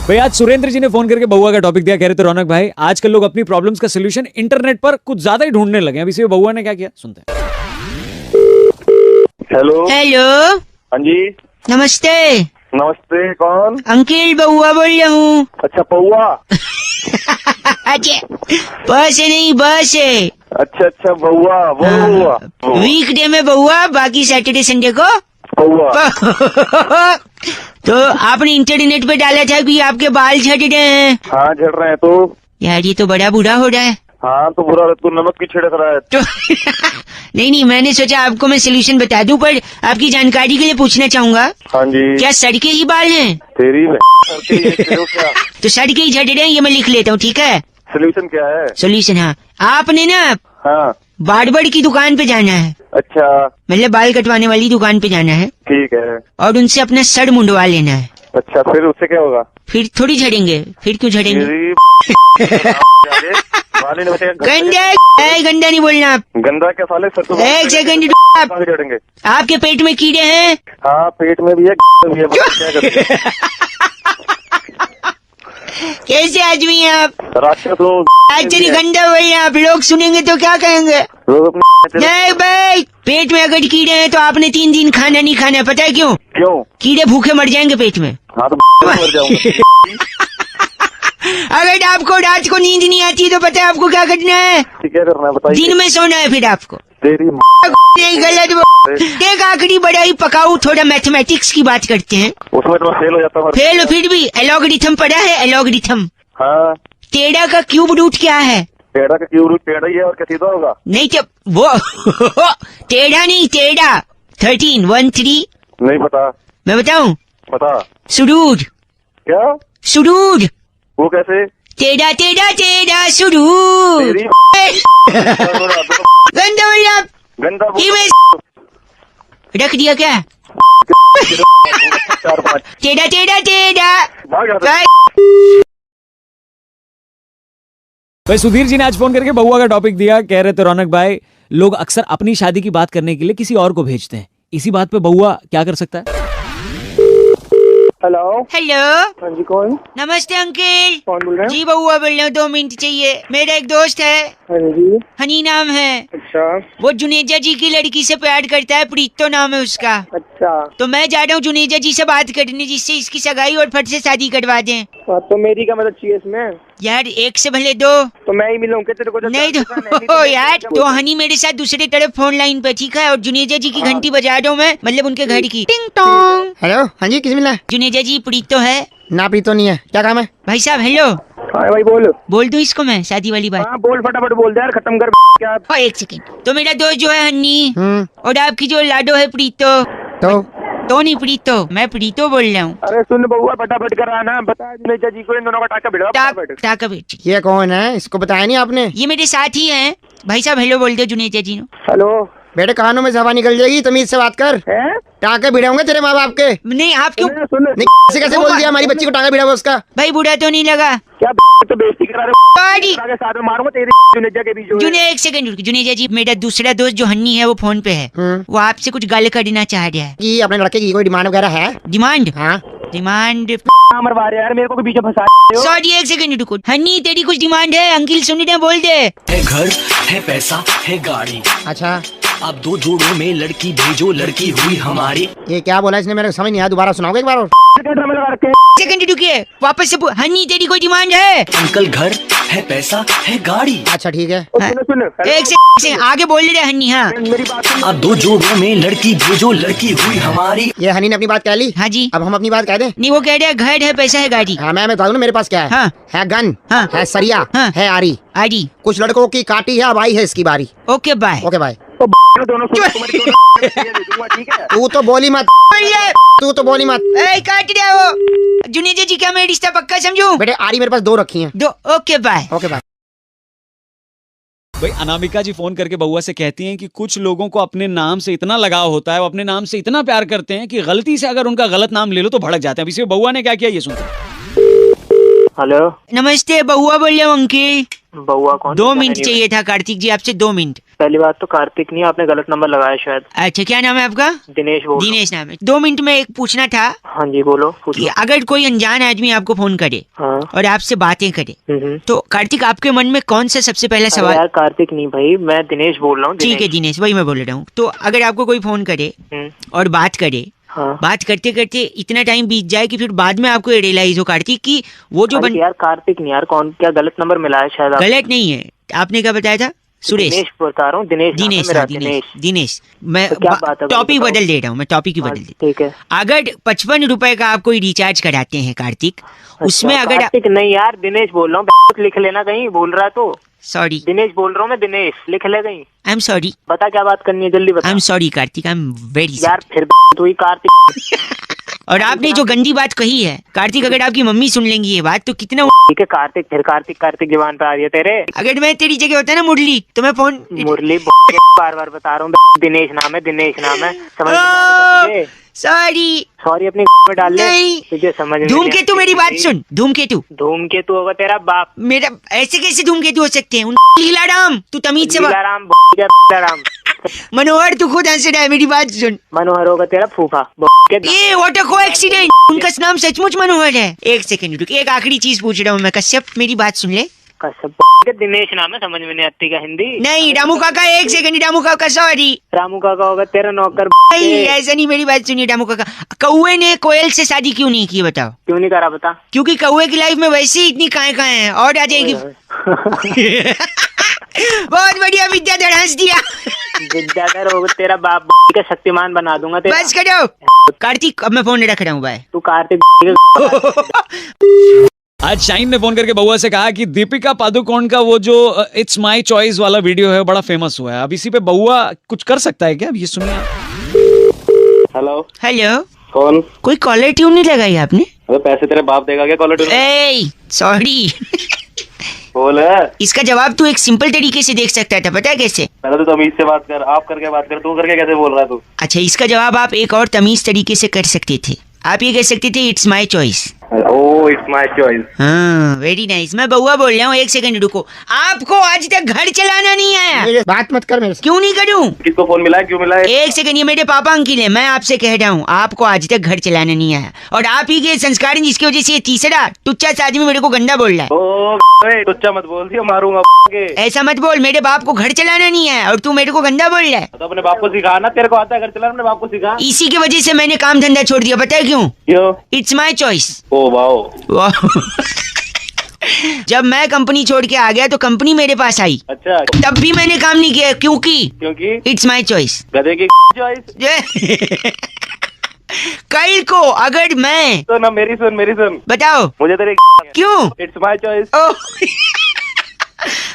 भाई आज सुरेंद्र जी ने फोन करके बउआ का टॉपिक दिया। कह रहे थे रौनक भाई आजकल लोग अपनी प्रॉब्लम्स का सोल्यूशन इंटरनेट पर कुछ ज्यादा ही ढूंढने लगे हैं। अब इसी बउआ ने क्या किया सुनते हैं। हेलो हेलो, हाँ जी नमस्ते नमस्ते, कौन? अंकिल, बउआ बोल रहा हूँ। अच्छा पौआ। अच्छा, बस है नहीं बस है। अच्छा अच्छा बउआ, बोलो बउआ। वीकडे में बउआ, बाकी सैटरडे संडे को बउआ। तो आपने इंटरनेट पे डाला था कि आपके बाल झड़ रहे हैं। हाँ झड़ रहे हैं तो। यार ये तो बड़ा बुरा हो रहा है। हाँ तो बुरा तू नमक की छिड़क रहा है तो नहीं, मैंने सोचा आपको मैं सोल्यूशन बता दूं, पर आपकी जानकारी के लिए पूछना चाहूंगा। हाँ जी। क्या सड़ के ही बाल हैं? तेरी क्या तो सड़ के ही झड़ रहे हैं, ये मैं लिख लेता हूँ, ठीक है? सोल्यूशन क्या है? सोल्यूशन, हाँ, आपने ना हाँ बार्बर की दुकान पे जाना है। अच्छा मतलब बाल कटवाने वाली दुकान पे जाना है ठीक है। और उनसे अपना सर मुंडवा लेना है। अच्छा फिर उससे क्या होगा? फिर थोड़ी झड़ेंगे। फिर क्यों झड़ेंगे? गंदा नहीं बोलना आप। गंदा क्या साले सर तो एक सेकंड, झड़ेंगे। आपके पेट में कीड़े हैं? हाँ पेट में भी है, भी है। क्या करें? कैसे आदमी हैं आप? राक्षस हो। एक्चुअली गंदा बोल रहे हैं आप, लोग सुनेंगे तो क्या कहेंगे? नहीं भाई, पेट में अगर कीड़े हैं तो आपने 3 दिन खाना नहीं खाना, पता है क्यों? क्यों? कीड़े भूखे मर जाएंगे पेट में। हाँ तो मर जाऊंगा। अगर आपको रात को नींद नहीं आती तो पता है आपको क्या करना है? क्या करना है बताइए। दिन में सोना है फिर आपको। तेरी नहीं, गलत। एक आखिरी बड़ा ही पकाऊ थोड़ा मैथमेटिक्स की बात करते हैं। उसमें तो मैं फेल हो जाता हूँ। फेल हो फिर भी एलॉगरिथम पढ़ा है? एलॉगरिथम। हाँ टेढ़ा का क्यूब रूट क्या है? टेढ़ा का क्यूब रूट टेढ़ा ही है और क्या सीधा होगा? नहीं तो वो टेढ़ा नहीं, टेढ़ा 13 1 3। नहीं पता। मैं बताऊं? पता। सुरूर। क्या? सुरूर। वो कैसे? टेढ़ा टेढ़ा टेढ़ा सुरूर। तेरी गंदा बोल आप। गंदा ये मैं रख दिया क्या? 4-5 टेढ़ा टेढ़ा टेढ़ा। भाग जाता है। भाई सुधीर जी ने आज फोन करके बउआ का टॉपिक दिया। कह रहे थे रौनक भाई लोग अक्सर अपनी शादी की बात करने के लिए किसी और को भेजते हैं। इसी बात पे बउआ क्या कर सकता है? हेलो हेलो, हाँ जी कौन? नमस्ते अंकिल। कौन बोल रहे हैं? जी बउआ बोल रहा हूँ, 2 मिनट चाहिए। मेरा एक दोस्त है, हाँ जी। हनी नाम है। अच्छा वो जुनेजा जी की लड़की से प्यार करता है, प्रीतो नाम है उसका। अच्छा। तो मैं जा रहा हूँ जुनेजा जी से बात करने, जिससे इसकी सगाई और फट से शादी करवा दें। तो मेरी क्या मदद चाहिए इसमें? यार एक से भले 2। तो मैं ही मिलूं क्या तेरे को? नहीं तो यार, तो हनी मेरे साथ दूसरे तरफ फोन लाइन पे, ठीक है? और जुनेजा जी की घंटी बजा दो मैं, मतलब उनके घर की। टिंग टोंग। हेलो, हाँ जी, किस मिला है? जुनेजा जी, प्रीतो है? ना प्रीतो नहीं है, क्या काम है? भाई साहब हेलो, हाँ भाई बोल दूं इसको मैं शादी वाली बात? हाँ बोल फटाफट बोल दे यार, खत्म कर क्या। हाँ, एक सेकंड। तो मेरा दोस्त जो है हनी, और आपकी जो लाडो है प्रीतो। तो नहीं प्रीतो, मैं प्रीतो बोल रहा हूँ। अरे सुन बउआ फटाफट कर ना, बता जुनेजा जी को इन दोनों का टाका भिड़वा फटाफट। टाका बेटी, ये कौन है? इसको बताया नहीं आपने? ये मेरे साथ ही हैं। भाई साहब हेलो बोल दो जुनेजा जी ने। हेलो बेटे, कानों में हवा निकल जाएगी, तमीज से बात कर। हैं? टाके भिड़ाऊंगे तेरे माँ बाप के। नहीं आप क्यों? सुन नहीं, ऐसे कैसे बोल दिया? हमारी बच्ची को टाका भिड़ा हुआ उसका। भाई बुरा तो नहीं लगा? क्या तो बेइज्जती करा रहे सॉरी हो? आगे साथ में मारूंगा तेरी जुनेजा के बीच में। जुने, एक सेकंड रुक। जुनेजा जी, मेरा दूसरा दोस्त जो हन्नी है वो फोन पे है। वो आपसे कुछ गाल करना चाह रहा है। कि अपने लड़के की कोई डिमांड वगैरह है? डिमांड? हाँ। डिमांड? मरवा रहे यार मेरे को बीच में फंसा रहे हो। सॉरी एक सेकंड रुको। हन्नी तेरी कुछ डिमांड है? अंकिल सुन रहे हैं, बोल दे। है घर, है पैसा, है गाड़ी। अच्छा, अब 2 जोड़ों में लड़की भेजो, लड़की हुई हमारी। ये क्या बोला इसने? मेरे को समझ नहीं आया, दोबारा सुनाओगे एक बार और? सेकंड रुकिए, वापस से हन्नी तेरी कोई डिमांड है? अंकल घर, है पैसा, है गाड़ी। अच्छा ठीक है। सुन एक से आगे बोल रहे हन्नी। हाँ मेरी बात सुन। अब 2 जोड़ों में लड़की भेजो, लड़की हुई हमारी। ये हनी ने अपनी बात कह ली। हाँ जी। अब हम अपनी बात कह दें? नहीं, वो कह रहे हैं घर है पैसा है गाड़ी। हाँ, मैं बता दूं ना मेरे पास क्या है। हाँ। है गन, हाँ। है सरिया, हाँ। है आरी। आरी। कुछ लड़कों की काटी है, अब आई है इसकी बारी। Okay bye. Okay bye. तो दोनों सुन, तुम्हारी दोनों दे दूंगा, ठीक है? तू तो बोली मत, तू तो बोली मत। काट दिया वो। जुनेजा जी, क्या मैं रिश्ता पक्का समझूं? बेटे आरी मेरे पास 2 रखी हैं। 2। Okay bye. Okay bye. भाई अनामिका जी फोन करके बउआ से कहती हैं कि कुछ लोगों को अपने नाम से इतना लगाव होता है, वो अपने नाम से इतना प्यार करते हैं कि गलती से अगर उनका गलत नाम ले लो तो भड़क जाते हैं। अब इसे बउआ ने क्या किया ये सुनते हैं। हेलो नमस्ते, बउआ बोल रहा हूँ अंकिल। बउआ कौन? 2 मिनट चाहिए था कार्तिक जी आपसे, 2 मिनट। पहली बात तो कार्तिक नहीं, आपने गलत नंबर लगाया शायद। अच्छा, क्या नाम है आपका? दिनेश बोल। दिनेश नाम है। 2 मिनट में एक पूछना था हाँ जी बोलो, कि पूछो। अगर कोई अनजान आदमी आपको फोन करे हाँ। और आपसे बातें करे हम्म। तो कार्तिक आपके मन में कौन सा सबसे पहला अरे सवाल? यार कार्तिक नहीं भाई, मैं दिनेश बोल रहा हूँ। ठीक है दिनेश, वही मैं बोल रहा हूँ। तो अगर आपको कोई फोन करे हम्म, और बात करे, हाँ। बात करते करते इतना टाइम बीत जाए कि फिर बाद में आपको रियलाइज हो कार्तिक कि वो जो अरे यार कार्तिक नहीं यार, कौन क्या गलत नंबर मिला है शायद आपने। गलत नहीं है। आपने क्या बताया था? सुरेश। दिनेश बता रहा हूँ, दिनेश नाम है दिनेश, मेरा, हाँ, दिनेश, दिनेश। मैं तो क्या बात है, टॉपिक बताओ। बदल दे रहा हूँ, मैं टॉपिक ही हाँ, बदल दे। ठीक है। अगर 55 रुपए का आप कोई रिचार्ज कराते हैं कार्तिक, उसमें अच्छा, अगर कार्तिक नहीं यार, दिनेश बोल रहा हूँ। लिख लेना कहीं, भूल रहा है तो। सॉरी, दिनेश बोल रहा हूँ मैं, दिनेश लिख ले कहीं। आई एम सॉरी, बता क्या बात करनी है, जल्दी बता। I am sorry Kartik, I am very यार फिर तू ही कार्तिक। और आपने जो गंदी बात कही है कार्तिक, अगर आपकी मम्मी सुन लेंगी ये बात तो कितना ठीक है कार्तिक, फिर कार्तिक कार्तिक जबान पे आ रही है तेरे। अगर मैं तेरी जगह होता ना मुरली, तो मैं फोन मुरली बार बार बता रहा हूँ, दिनेश नाम है, दिनेश नाम है, समझ में नहीं आ रही है तुझे? सॉरी। सॉरी अपनी में डाल ले, नहीं। तुझे समझ में नहीं धूमकेतु, आती। मेरी बात सुन। धूमकेतु, धूमकेतु होगा तेरा बाप। मेरा ऐसे कैसे धूमकेतु हो सकते हैं? लीलाराम, तू तमीज से लीलाराम राम। मनोहर, तू खुद हंस रहा है, मेरी बात सुन। मनोहर होगा तेरा फूफा। ये व्हाट अ कोएक्सीडेंट, उनका नाम सचमुच मनोहर है। एक सेकंड रुक, एक आखिरी चीज पूछ रहा हूँ मैं। कश्यप, मेरी बात सुन ले। दिनेश नाम है, समझ में नहीं आती क्या हिंदी? नहीं रामू काका, एक सेकंड, रामू काका सॉरी। रामू काका होगा तेरा नौकर। नहीं ऐसा नहीं, मेरी बात सुनिए रामू काका। कौए ने कोयल से शादी क्यों नहीं की बताओ? क्यों नहीं करा बता? क्योंकि कौए की लाइफ में वैसे ही इतनी काएं हैं और आ जाएगी। बहुत बढ़िया विद्याधर, हंस दिया। विद्याधर होगा तेरा बाप का, शक्तिमान बना दूंगा तेरा। बस करो कार्तिक, अब मैं फोन रख रहा हूँ, बाय। तू कार्तिक। आज शाहीन ने फोन करके बउआ से कहा कि दीपिका पादुकोण का वो जो इट्स माय चॉइस वाला वीडियो है बड़ा फेमस हुआ है। अब इसी पे बउआ कुछ कर सकता है क्या? अब ये सुनिए। हेलो हेलो, कौन? कोई कॉलर ट्यून नहीं लगाई आपने? अबे पैसे तेरे बाप देगा क्या कॉलर ट्यून? ए सॉरी। बोल। इसका जवाब तू एक सिंपल तरीके से देख सकता था, पता है कैसे? पहले तो तमीज से बात कर, आप करके बात कर, तू करके कैसे बोल रहा है तू? अच्छा, इसका जवाब आप एक और तमीज तरीके से कर सकते थे। आप ये कह सकते थे it's my choice. Oh it's my choice. हाँ वेरी नाइस। मैं बउआ बोल रहा हूँ, एक सेकंड रुको। आपको आज तक घर चलाना नहीं आया? मेरे बात मत कर मेरे से। क्यों नहीं करूँ? किसको फोन मिला है, क्यों मिला है? एक सेकंड, ये मेरे पापा अंकिल है। मैं आपसे कह रहा हूँ, आपको आज तक घर चलाना नहीं आया और आप ही के संस्कार हैं जिसकी वजह से ये तीसरा टुच्चा सा आदमी मेरे को गंदा बोल रहा है। ओ टुच्चा मत बोल दिया, मारूंगा के। ऐसा मत बोल, मेरे बाप को घर चलाना नहीं आया और तू मेरे को गंदा बोल रहा है। तो अपने बाप को सिखा ना, तेरे को आता है घर चलाना, अपने बाप को सिखा। इसी की वजह से मैंने काम धंधा छोड़ दिया, पता है क्यों? क्यों? It's my choice. Oh wow. जब मैं कंपनी छोड़ के आ गया तो कंपनी मेरे पास आई, अच्छा तब भी मैंने काम नहीं किया क्योंकि क्योंकि इट्स माय चॉइस। गधे की चॉइस। कल को अगर मैं तो ना मेरी सुन बताओ मुझे तेरे क्यों? It's my choice. ओह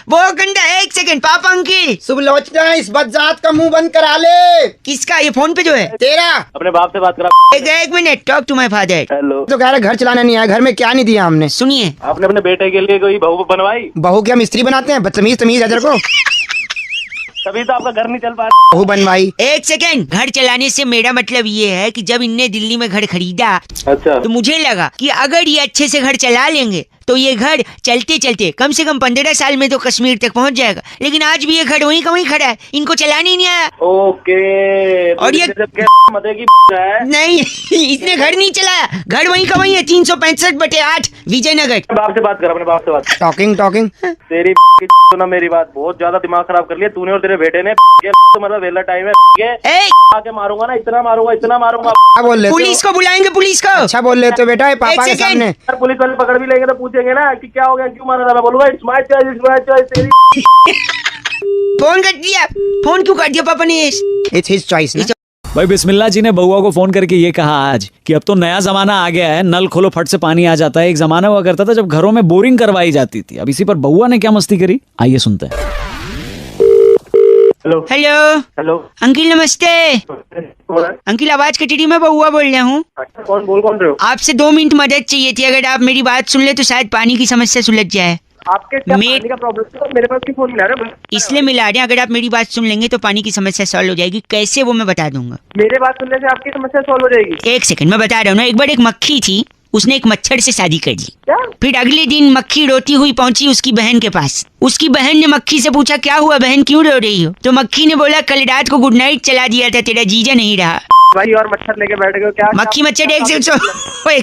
वो घंटा। एक सेकंड, पापा अंकिल। सुबलोचना, इस बदजात का मुंह बंद करा ले। किसका? ये फोन पे जो है तेरा। अपने बाप से बात करा। एक minute, talk to my father. Hello. तो कह रहा घर चलाना नहीं आया, घर में क्या नहीं दिया हमने? सुनिए, आपने अपने बेटे के लिए कोई बहू बनवाई? बहू क्या मिस्त्री बनाते हैं? बदतमीज तमीज है तेरे को। तभी तो आपका घर नहीं चल पा रहा। बहू बनवाई। एक सेकंड। घर चलाने से मेरा मतलब ये है कि जब इनने दिल्ली में घर खरीदा अच्छा तो मुझे लगा कि अगर ये अच्छे से घर चला लेंगे तो ये घर चलते चलते कम से कम 15 साल में तो कश्मीर तक पहुंच जाएगा। लेकिन आज भी ये घर वहीं का वहीं खड़ा है, इनको चलाने ही नहीं आया। ओके। और ये मते की है? नहीं इसने घर नहीं चलाया, घर वहीं का वहीं है। 365/8 विजयनगर। बाप से बात कर, अपने बाप से बात। Talking talking. तेरी ना मेरी बात, बहुत ज्यादा दिमाग खराब कर लिया तूने और तेरे बेटे ने। तुम्हारा वेला टाइम है, ए, आके मारूंगा ना, इतना मारूंगा। क्या बोल लेते पुलिस को बुलाएंगे, पुलिस को। अच्छा बोल लेते हो बेटा, ये पापा के एक सेकंड। सामने। अगर पुलिस वाले पकड़ भी लेंगे तो पूछेंगे ना कि क्या हो गया, क्यों मारा था। मैं बोलूंगा इट्स माय चॉइस तेरी। फोन कर दिया। फोन क्यों कर दिया पापा ने? इट्स हिज चॉइस ना। भाई बिस्मिल्लाह जी ने बउआ को फोन करके ये कहा आज कि अब तो नया जमाना आ गया है, नल खोलो फट से पानी आ जाता है। एक जमाना हुआ करता था जब घरों में बोरिंग करवाई जाती थी। अब इसी पर बउआ ने क्या मस्ती करी, आइए सुनते हैं। Hello hello hello. अंकिल नमस्ते। अंकिल आवाज कटी रही, मैं बउआ बोल रहा हूँ। अच्छा कौन बोल रहे हो? आपसे 2 मिनट मदद चाहिए थी। अगर आप मेरी बात सुन ले तो शायद पानी की समस्या सुलझ जाए। आपके क्या मैं- पानी का प्रॉब्लम है? मेरे पास क्यों फोन मिला रहे हो? इसलिए मिला रहे हैं, अगर आप मेरी बात सुन लेंगे तो पानी की समस्या सॉल्व हो जाएगी। कैसे वो मैं बता दूंगा। मेरे बात सुनने से आपकी समस्या सॉल्व हो जाएगी? एक सेकंड, मैं बता रहा हूँ ना। एक बार एक मक्खी थी, उसने एक मच्छर से शादी कर ली। क्या? फिर अगले दिन मक्खी रोती हुई पहुंची उसकी बहन के पास। उसकी बहन ने मक्खी से पूछा, क्या हुआ बहन, क्यों रो रही हो? तो मक्खी ने बोला, कल रात को गुड नाइट चला दिया था, तेरा जीजा नहीं रहा। भाई और मच्छर लेके बैठ गए हो क्या? मक्खी मच्छर एक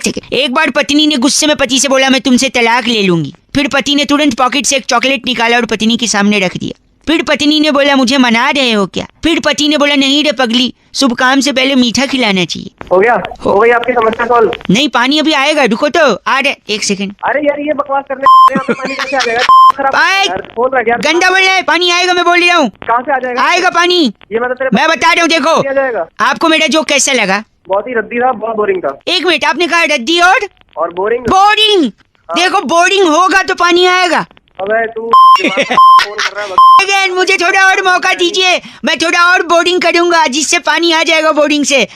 सेकंड। एक बार पत्नी ने गुस्से में पति से बोला, मैं तुमसे तलाक ले लूंगी। फिर पति ने तुरंत पॉकेट से एक चॉकलेट निकाला और पत्नी के सामने रख दिया। फिर पत्नी ने बोला, मुझे मना रहे हो क्या? फिर पति ने बोला, नहीं रे पगली, शुभ काम से पहले मीठा खिलाना चाहिए। हो गया? हो गई आपकी समस्या सॉल्व? नहीं, पानी अभी आएगा, रुको तो आ रहे, एक सेकंड। अरे यार ये बकवास करने यहाँ पे पानी कैसे आ जाएगा? खराब यार, बोल रहा है यार। गंदा बोल रहा है, पानी आएगा, मैं बोल रहा हूँ कहाँ से आ जाएगा? आएगा पानी, ये मैं तो तेरे मैं बता रहा हूँ। देखो आ जाएगा। आपको मेरा जोक कैसा लगा? बहुत ही रद्दी था, बहुत बोरिंग था। एक मिनट, आपने कहा रद्दी और बोरिंग। बोरिंग। देखो बोरिंग होगा तो पानी आएगा। अबे तू फोन कर रहा है? अगेन मुझे थोड़ा और मौका दीजिए, मैं थोड़ा और बोरिंग करूंगा जिससे पानी आ जाएगा बोरिंग से। एक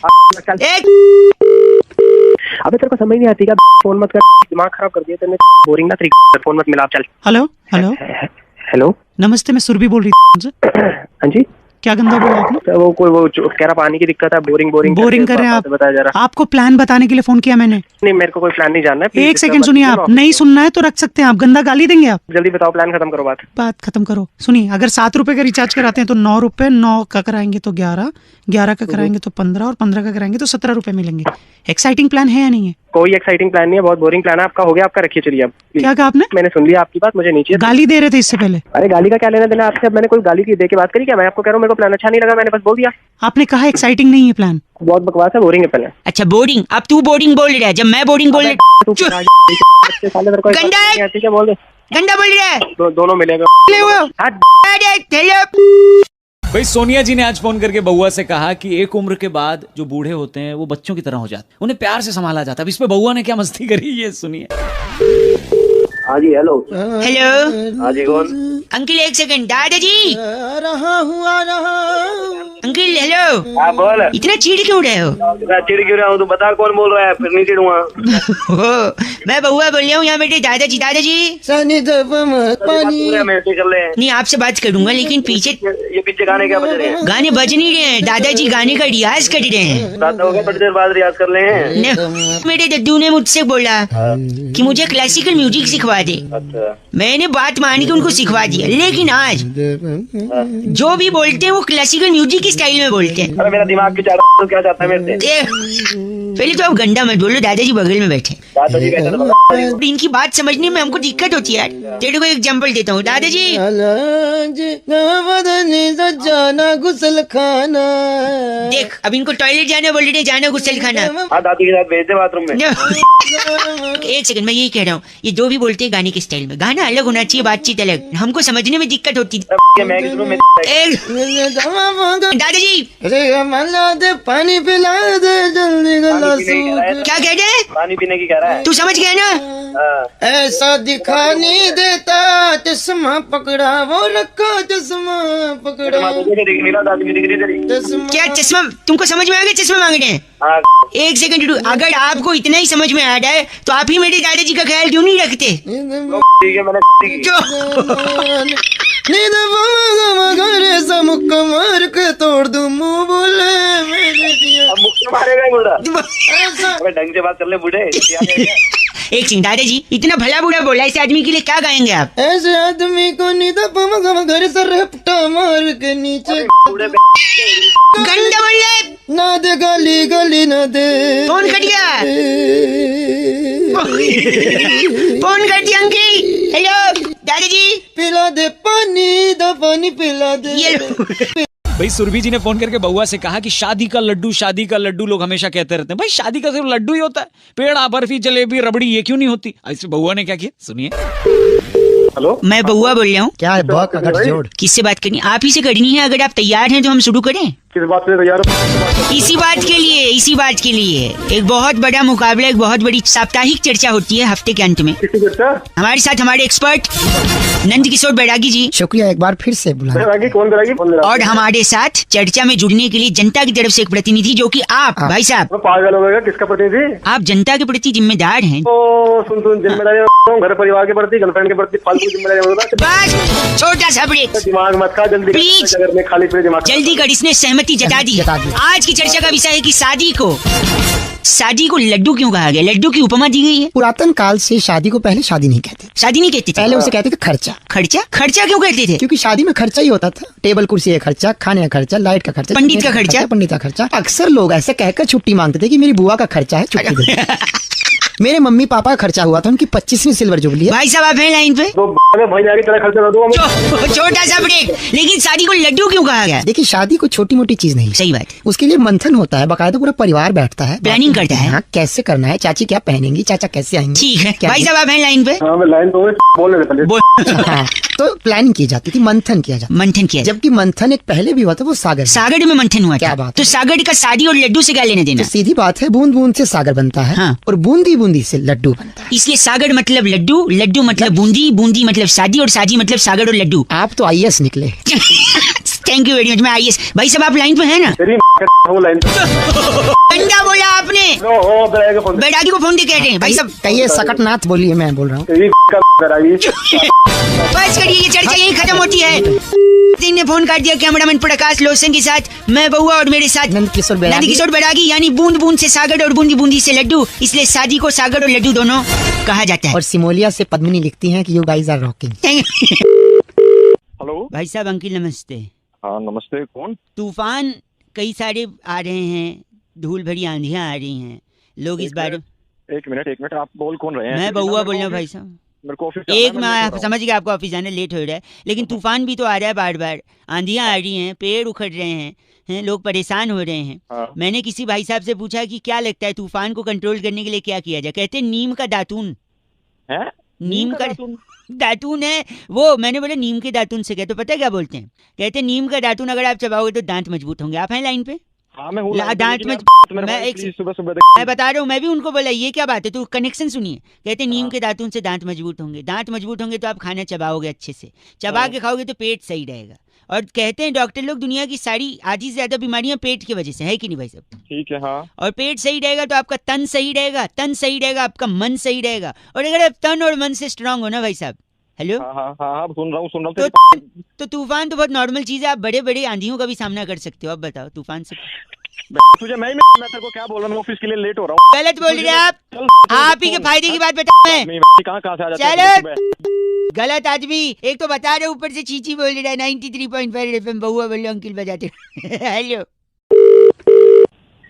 अबे तेरे को समझ नहीं आती क्या? फोन मत कर, दिमाग खराब कर दिया तेरे। बोरिंग ना तरीका, फोन मत मिला। चल। हेलो हेलो हेलो, नमस्ते, मैं सुरभि बोल रही थी। हाँ जी। क्या गंदा बोला आपने? तो वो कोई वो कह रहा पानी की दिक्कत है, बोरिंग कर रहे हैं आप? बताया जा रहा। आपको प्लान बताने के लिए फोन किया मैंने। नहीं मेरे को कोई प्लान नहीं जानना है। एक सेकंड सुनिए, आप नहीं सुनना है तो रख सकते हैं, आप गंदा गाली देंगे आप। जल्दी बताओ, प्लान खत्म करो। बात खत्म करो। सुनिए, अगर 7 रुपए का रिचार्ज कराते हैं तो 9 रुपए, 9 का कराएंगे तो 11, 11 का कराएंगे तो 15 और 15 का कराएंगे तो 17 रुपए मिलेंगे। एक्साइटिंग प्लान है या नहीं है? कोई एक्साइटिंग प्लान नहीं है, बहुत बोरिंग प्लान है आपका। हो गया आपका, रखिए चलिए आप। क्या कहा आपने? मैंने सुन लिया आपकी बात, मुझे नीचे गाली दे रहे थे इससे पहले। अरे गाली का क्या लेना देना आपसे? अब मैंने कोई गाली की दे के बात करी क्या? मैं आपको कह रहा हूँ मेरे को प्लान अच्छा नहीं लगा, मैंने बस बोल दिया। आपने कहा एक्साइटिंग नहीं है प्लान। बहुत बकवास है, बोरिंग है पहले। अच्छा बोरिंग, अब तू बोरिंग बोल रहा है जब मैं बोरिंग बोल गंदा है। क्या बोल दे? गंदा बोल रहा है। दोनों मिले भाई सोनिया जी ने आज फोन करके बउआ से कहा कि एक उम्र के बाद जो बूढ़े होते हैं वो बच्चों की तरह हो जाते हैं, उन्हें प्यार से संभाला जाता है। अब इस पे बउआ ने क्या मस्ती करी, ये सुनिए। हाँ जी, हेलो। हेलो हाँ जी, कौन? अंकल एक सेकंड। दादाजी अंकल हेलो। हाँ बोल। इतना चिढ़ क्यों रहे हो? चिड़ क्यों रहा हूँ? तू बता कौन बोल रहा है, फिर नहीं चिड़ूंगा। मैं बउआ बोल रहा हूँ, यहाँ मेरे दादाजी। दादाजी कर ले। नहीं, आपसे बात करूंगा लेकिन पीछे ये पीछे गाने क्या बज रहे हैं? गाने बज नहीं रहे हैं। दादाजी गाने का रियाज कर रहे हैं। रात हो गया, थोड़ी देर बाद रियाज कर ले हैं। मेरे दद्दू ने मुझसे बोला कि मुझे क्लासिकल म्यूजिक सिखवा दे। अच्छा। मैंने बात मानी कि उनको सिखवा दिया, लेकिन आज जो भी बोलते हैं वो क्लासिकल म्यूजिक की स्टाइल में बोलते हैं। अरे मेरा दिमाग की चाटा, तो क्या चाहता है मेरे से? पहले तो आप गंदा मत बोलो, दादाजी बगल में बैठे। दादाजी कहते हैं इनकी बात समझने में हमको दिक्कत होती है यार। तेरे को एग्जांपल देता हूँ। दादाजी गुसल खाना। देख, अब इनको टॉयलेट जाना बोल रहे, जाना गुस्सल खाना। हाँ, दादी के साथ भेज दे बाथरूम में। एक सेकंड, मैं यही कह रहा हूँ, ये जो भी बोलते हैं गाने के स्टाइल में, गाना अलग होना चाहिए, बातचीत अलग। हमको समझने में दिक्कत होती है। मैं किस रूम में? दादाजी दे पानी पिला दे जल्दी क्या कह रहे? पानी पीने की कह रहा है। तू समझ गया ना? हाँ। ऐसा दिखानी देता, चश्मा पकड़ा वो रखा, चश्मा पकड़ा दिख नहीं रहा, दादी की दिख रही तेरी। क्या चश्मा तुमको समझ में आ गया? चश्मा मांग रहे हैं। हाँ। एक सेकंड, अगर आपको इतना ही समझ में आ रहा है तो आप ही मेरे दादाजी का ख्याल क्यों नहीं रखते? ठीक है, मैंने जो मार के तोड़ दूं मुंह बोले मेरे दिया। अब मुक्के मारेगा ही बूढ़ा। अबे ढंग से बात कर ले बूढ़े। एक सिंह, दादाजी इतना भला बुरा बोला, इस आदमी के लिए क्या गाएंगे आप? ऐसे आदमी को नहीं दबा घर से रपटा मार के नीचे गंदा बोल रहे। ना दे गाली गाली ना दे। फोन कट गया। फोन कर दिया अंकल। हेलो दादाजी, पिला दे पानी, दा पानी पिला दे। ये लो। भाई सुरभि जी ने फोन करके बउआ से कहा कि शादी का लड्डू लोग हमेशा कहते रहते हैं। भाई शादी का सिर्फ लड्डू ही होता है, पेड़ा, बर्फी, जलेबी, रबड़ी ये क्यों नहीं होती? ऐसे बउआ ने क्या किया, सुनिए। हेलो, मैं बउआ बोल रहा हूँ। क्या है बहुत जोड़? किससे बात करनी? आप ही से करनी है। अगर आप तैयार हैं तो हम शुरू करें। किस बात से तैयार हो? इसी बात के लिए एक बहुत बड़ा मुकाबला, एक बहुत बड़ी साप्ताहिक चर्चा होती है हफ्ते के अंत में। हमारे साथ हमारे एक्सपर्ट नंद किशोर बैरागी जी। शुक्रिया, एक बार फिर से बुला। कौन? और हमारे साथ चर्चा में जुड़ने के लिए जनता की तरफ से एक प्रतिनिधि, जो कि आप भाई साहब। पागल हो गया, किसका प्रतिनिधि? आप जनता के प्रति जिम्मेदार हैं। सुन जिम्मेदारी, घर परिवार के प्रति, गर्लफ्रेंड के प्रति फालतू जिम्मेदारी। बस छोटा सा ब्रेक। दिमाग मत खा, जल्दी प्लीज खाली दिमाग। जल्दी कर, इसने सहमति सहमति जता दी। जता दी। आज की चर्चा का विषय है कि शादी को लड्डू क्यों कहा गया? लड्डू की उपमा दी गई है। पुरातन काल से शादी को पहले शादी नहीं कहते, शादी नहीं कहते थे, पहले उसे कहते थे खर्चा। खर्चा क्यों कहते थे? क्योंकि शादी में खर्चा ही होता था। टेबल कुर्सी का खर्चा, खाने का खर्चा, लाइट का खर्चा, पंडित का खर्चा। पंडित का खर्चा। अक्सर लोग ऐसे कहकर छुट्टी मांगते थे कि मेरी बुआ का खर्चा है, छुट्टी दे दो। मेरे मम्मी पापा का खर्चा हुआ था, उनकी 25वीं सिल्वर जुबली है। भाई साहब आप हैं लाइन पे? छोटा सा ब्रेक। लेकिन शादी को लड्डू क्यों कहा गया? देखिए शादी कोई छोटी मोटी चीज नहीं है। सही बात है। उसके लिए मंथन होता है, बकायदा पूरा परिवार बैठता है, प्लानिंग करता है। हाँ, कैसे करना है, चाची क्या पहनेंगी, चाचा कैसे आएंगे। ठीक है क्या भाई साहब आप हैं लाइन पे? हाँ, तो प्लानिंग की जाती थी, मंथन किया जाता। मंथन किया। जबकि मंथन एक पहले भी हुआ था, वो सागर। सागर में मंथन हुआ क्या था। बात तो है। सागर का शादी और लड्डू से क्या लेने देना? तो सीधी बात है, बूंद बूंद से सागर बनता है। हाँ। और बूंदी बूंदी से लड्डू बनता है। इसलिए सागर मतलब लड्डू, लड्डू मतलब बूंदी, बूंदी मतलब शादी और शादी मतलब सागर और लड्डू। आप तो IAS निकले। Thank you very much. मैं IAS। भाई साहब आप लाइन पे है ना? अंडा बोला आपने। बैरागी को फोन दे कह रहे हैं भाई साहब। कहिए सकटनाथ बोलिए, मैं बोल रहा हूँ। बस करिए, ये चर्चा यही खत्म होती है। सिंह ने फोन काट दिया। कैमरामैन प्रकाश लोसन के साथ मैं बउआ और मेरे साथ नंद किशोर बैरागी, यानी बूंद बूंद से सागर और बूंदी बूंदी से लड्डू। इसलिए शादी को सागर और लड्डू दोनों कहा जाता है। और सिमोलिया से पद्मिनी लिखती हैं कि you guys are rocking. Hello. भाई साहब अंकिल नमस्ते। हाँ नमस्ते, कौन? तूफान कई सारे आ रहे हैं, धूल भरी आंधियां आ रही हैं। लोग इस बारे एक मिनट, आप बोल कौन रहे हैं? मैं बउआ बोल रहा हूँ भाई साहब। मेरे को ऑफिस एक मैं समझ गया आपको ऑफिस जाने लेट हो रहा है, लेकिन तूफान भी तो आ रहा है बार बार। आंधियां आ रही हैं, पेड़ उखड़ रहे हैं, लोग परेशान हो रहे हैं। हाँ। मैंने किसी भाई साहब से पूछा कि क्या लगता है तूफान को कंट्रोल करने के लिए क्या किया जाए? कहते नीम का दातून। है? नीम का दातून है वो। मैंने बोला नीम के दातून से क्या? तो पता है क्या बोलते हैं? कहते नीम का दातून अगर आप चबाओगे तो दांत मजबूत होंगे। आप हैं लाइन पे? हाँ मैं हूँ। दांत में मैं एक सुबह मैं बता रहा हूँ, मैं भी उनको बोला ये क्या बात है, तो कनेक्शन सुनिए। कहते नीम के दातून से दांत मजबूत होंगे। दांत मजबूत होंगे तो आप खाना चबाओगे अच्छे से, चबा के खाओगे तो पेट सही रहेगा। और कहते हैं डॉक्टर लोग दुनिया की सारी आधी से ज्यादा बीमारियां पेट की वजह से है कि नहीं भाई साहब? ठीक है। हाँ। और पेट सही रहेगा तो आपका तन सही रहेगा, तन सही रहेगा आपका मन सही रहेगा। और अगर आप तन और मन से स्ट्रांग हो ना भाई साहब, हेलो, हाँ सुन रहा हूँ तो तूफान तो बहुत नॉर्मल चीज है। आप बड़े बड़े आंधियों का भी सामना कर सकते हो। आप बताओ तूफान से तुझे मैं तेरे को क्या बोल रहा हूँ? मैं ऑफिस के लिए लेट हो रहा हूँ। गलत बोल रहे हैं आप ही के फायदे की बात बता रहे हैं। कहाँ से आ जाता है? गलत आदमी। एक तो बता रहे ऊपर से चीची बोल रहा है। 93.5 FM बउआ बोल अंकिल बजाते। हेलो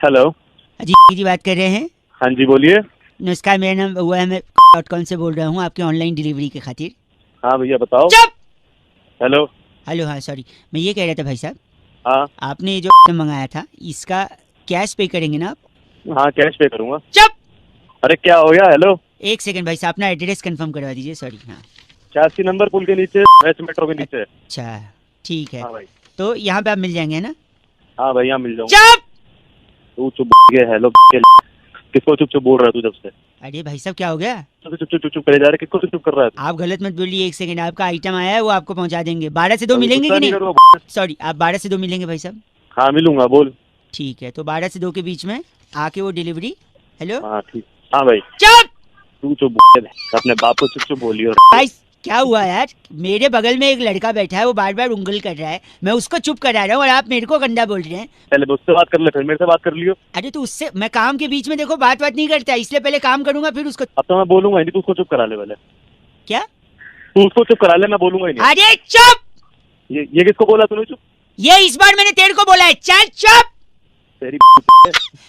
हेलो जी बात कर रहे हैं? हाँ जी बोलिए। नमस्कार, मेरा नाम बउआ है, मैं .com से बोल रहा हूँ आपके ऑनलाइन डिलीवरी के खातिर। हाँ भैया बताओ। चुप। हेलो। हाँ सॉरी, मैं ये कह रहा था भाई साहब, हाँ आपने जो मंगाया था इसका कैश पे करेंगे ना आप? हाँ कैश पे करूँगा। चुप। अरे क्या हो गया? हेलो एक सेकंड भाई साहब, अपना एड्रेस कंफर्म करवा दीजिए। सॉरी। हाँ 86 नंबर पुल के नीचे, वेस्ट मेट्रो के नीचे। अच्छा ठीक है। हाँ भाई। तो यहाँ पे आप मिल जाएंगे ना? हाँ भाई यहाँ मिल जाऊंगा। चुप। तू चुप गया। हेलो किसको चुप चुप बोल रहा है तू जब से? अरे भाई साहब क्या हो गया? चुप करे जा रहे, किसको चुप कर रहा है? आप गलत मत बोलिए। एक सेकंड, आपका आइटम आया है वो आपको पहुंचा देंगे। 12 से 2 मिलेंगे कि नहीं? सॉरी, आप 12 से 2 मिलेंगे भाई साहब? हाँ मिलूंगा, बोल। ठीक है, तो 12 से 2 के बीच में आके वो डिलीवरी। हेलो हाँ ठीक। हाँ भाई। चुप। तू चुप अपने बाप को चुप बोलियो। भाई क्या हुआ यार? मेरे बगल में एक लड़का बैठा है, वो बार बार उंगल कर रहा है, मैं उसको चुप करा रहा हूँ और आप मेरे को गंदा बोल रहे हैं। पहले उससे बात कर ले, फिर मेरे से बात कर लियो। अरे तो उससे मैं काम के बीच में देखो बात नहीं करता, इसलिए पहले काम करूंगा फिर उसको। अब तो मैं बोलूंगा नहीं, तू उसको चुप करा ले पहले। क्या? तू उसको चुप करा ले, मैं बोलूंगा ही नहीं। अरे चुप। ये किसको बोला तूने चुप? ये इस बार मैंने तेरे को बोला है। चल चुप। तेरी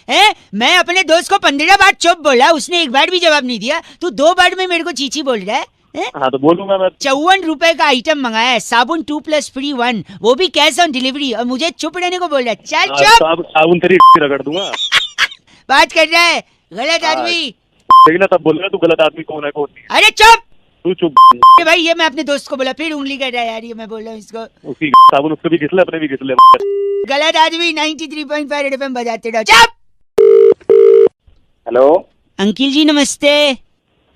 है, मैं अपने दोस्त को 15 बार चुप बोला, उसने एक बार भी जवाब नहीं दिया। तू 2 बार में मेरे को चीची बोल रहा है। हाँ तो बोलूंगा मैं। 54 रुपए का आइटम मंगाया है, साबुन 2 + फ्री 1, वो भी कैश ऑन डिलीवरी, और मुझे चुप रहने को बोल रहा है। चल चुप। साबुन तेरी रगड़ दूंगा। बात कर रहा है गलत आदमी। ठीक ना, तब बोल रहा तू गलत आदमी कौन है कौन नहीं। अरे चुप। तू चुप। भाई ये मैं अपने दोस्त को बोला, फिर उंगली कर रहा है यार। ये मैं बोल रहा हूँ इसको। उसकी साबुन उसको भी घिसले, अपने भी घिसले। गलत आदमी। 93.5 FM बजाते रहो। चुप। हेलो अंकिल जी नमस्ते।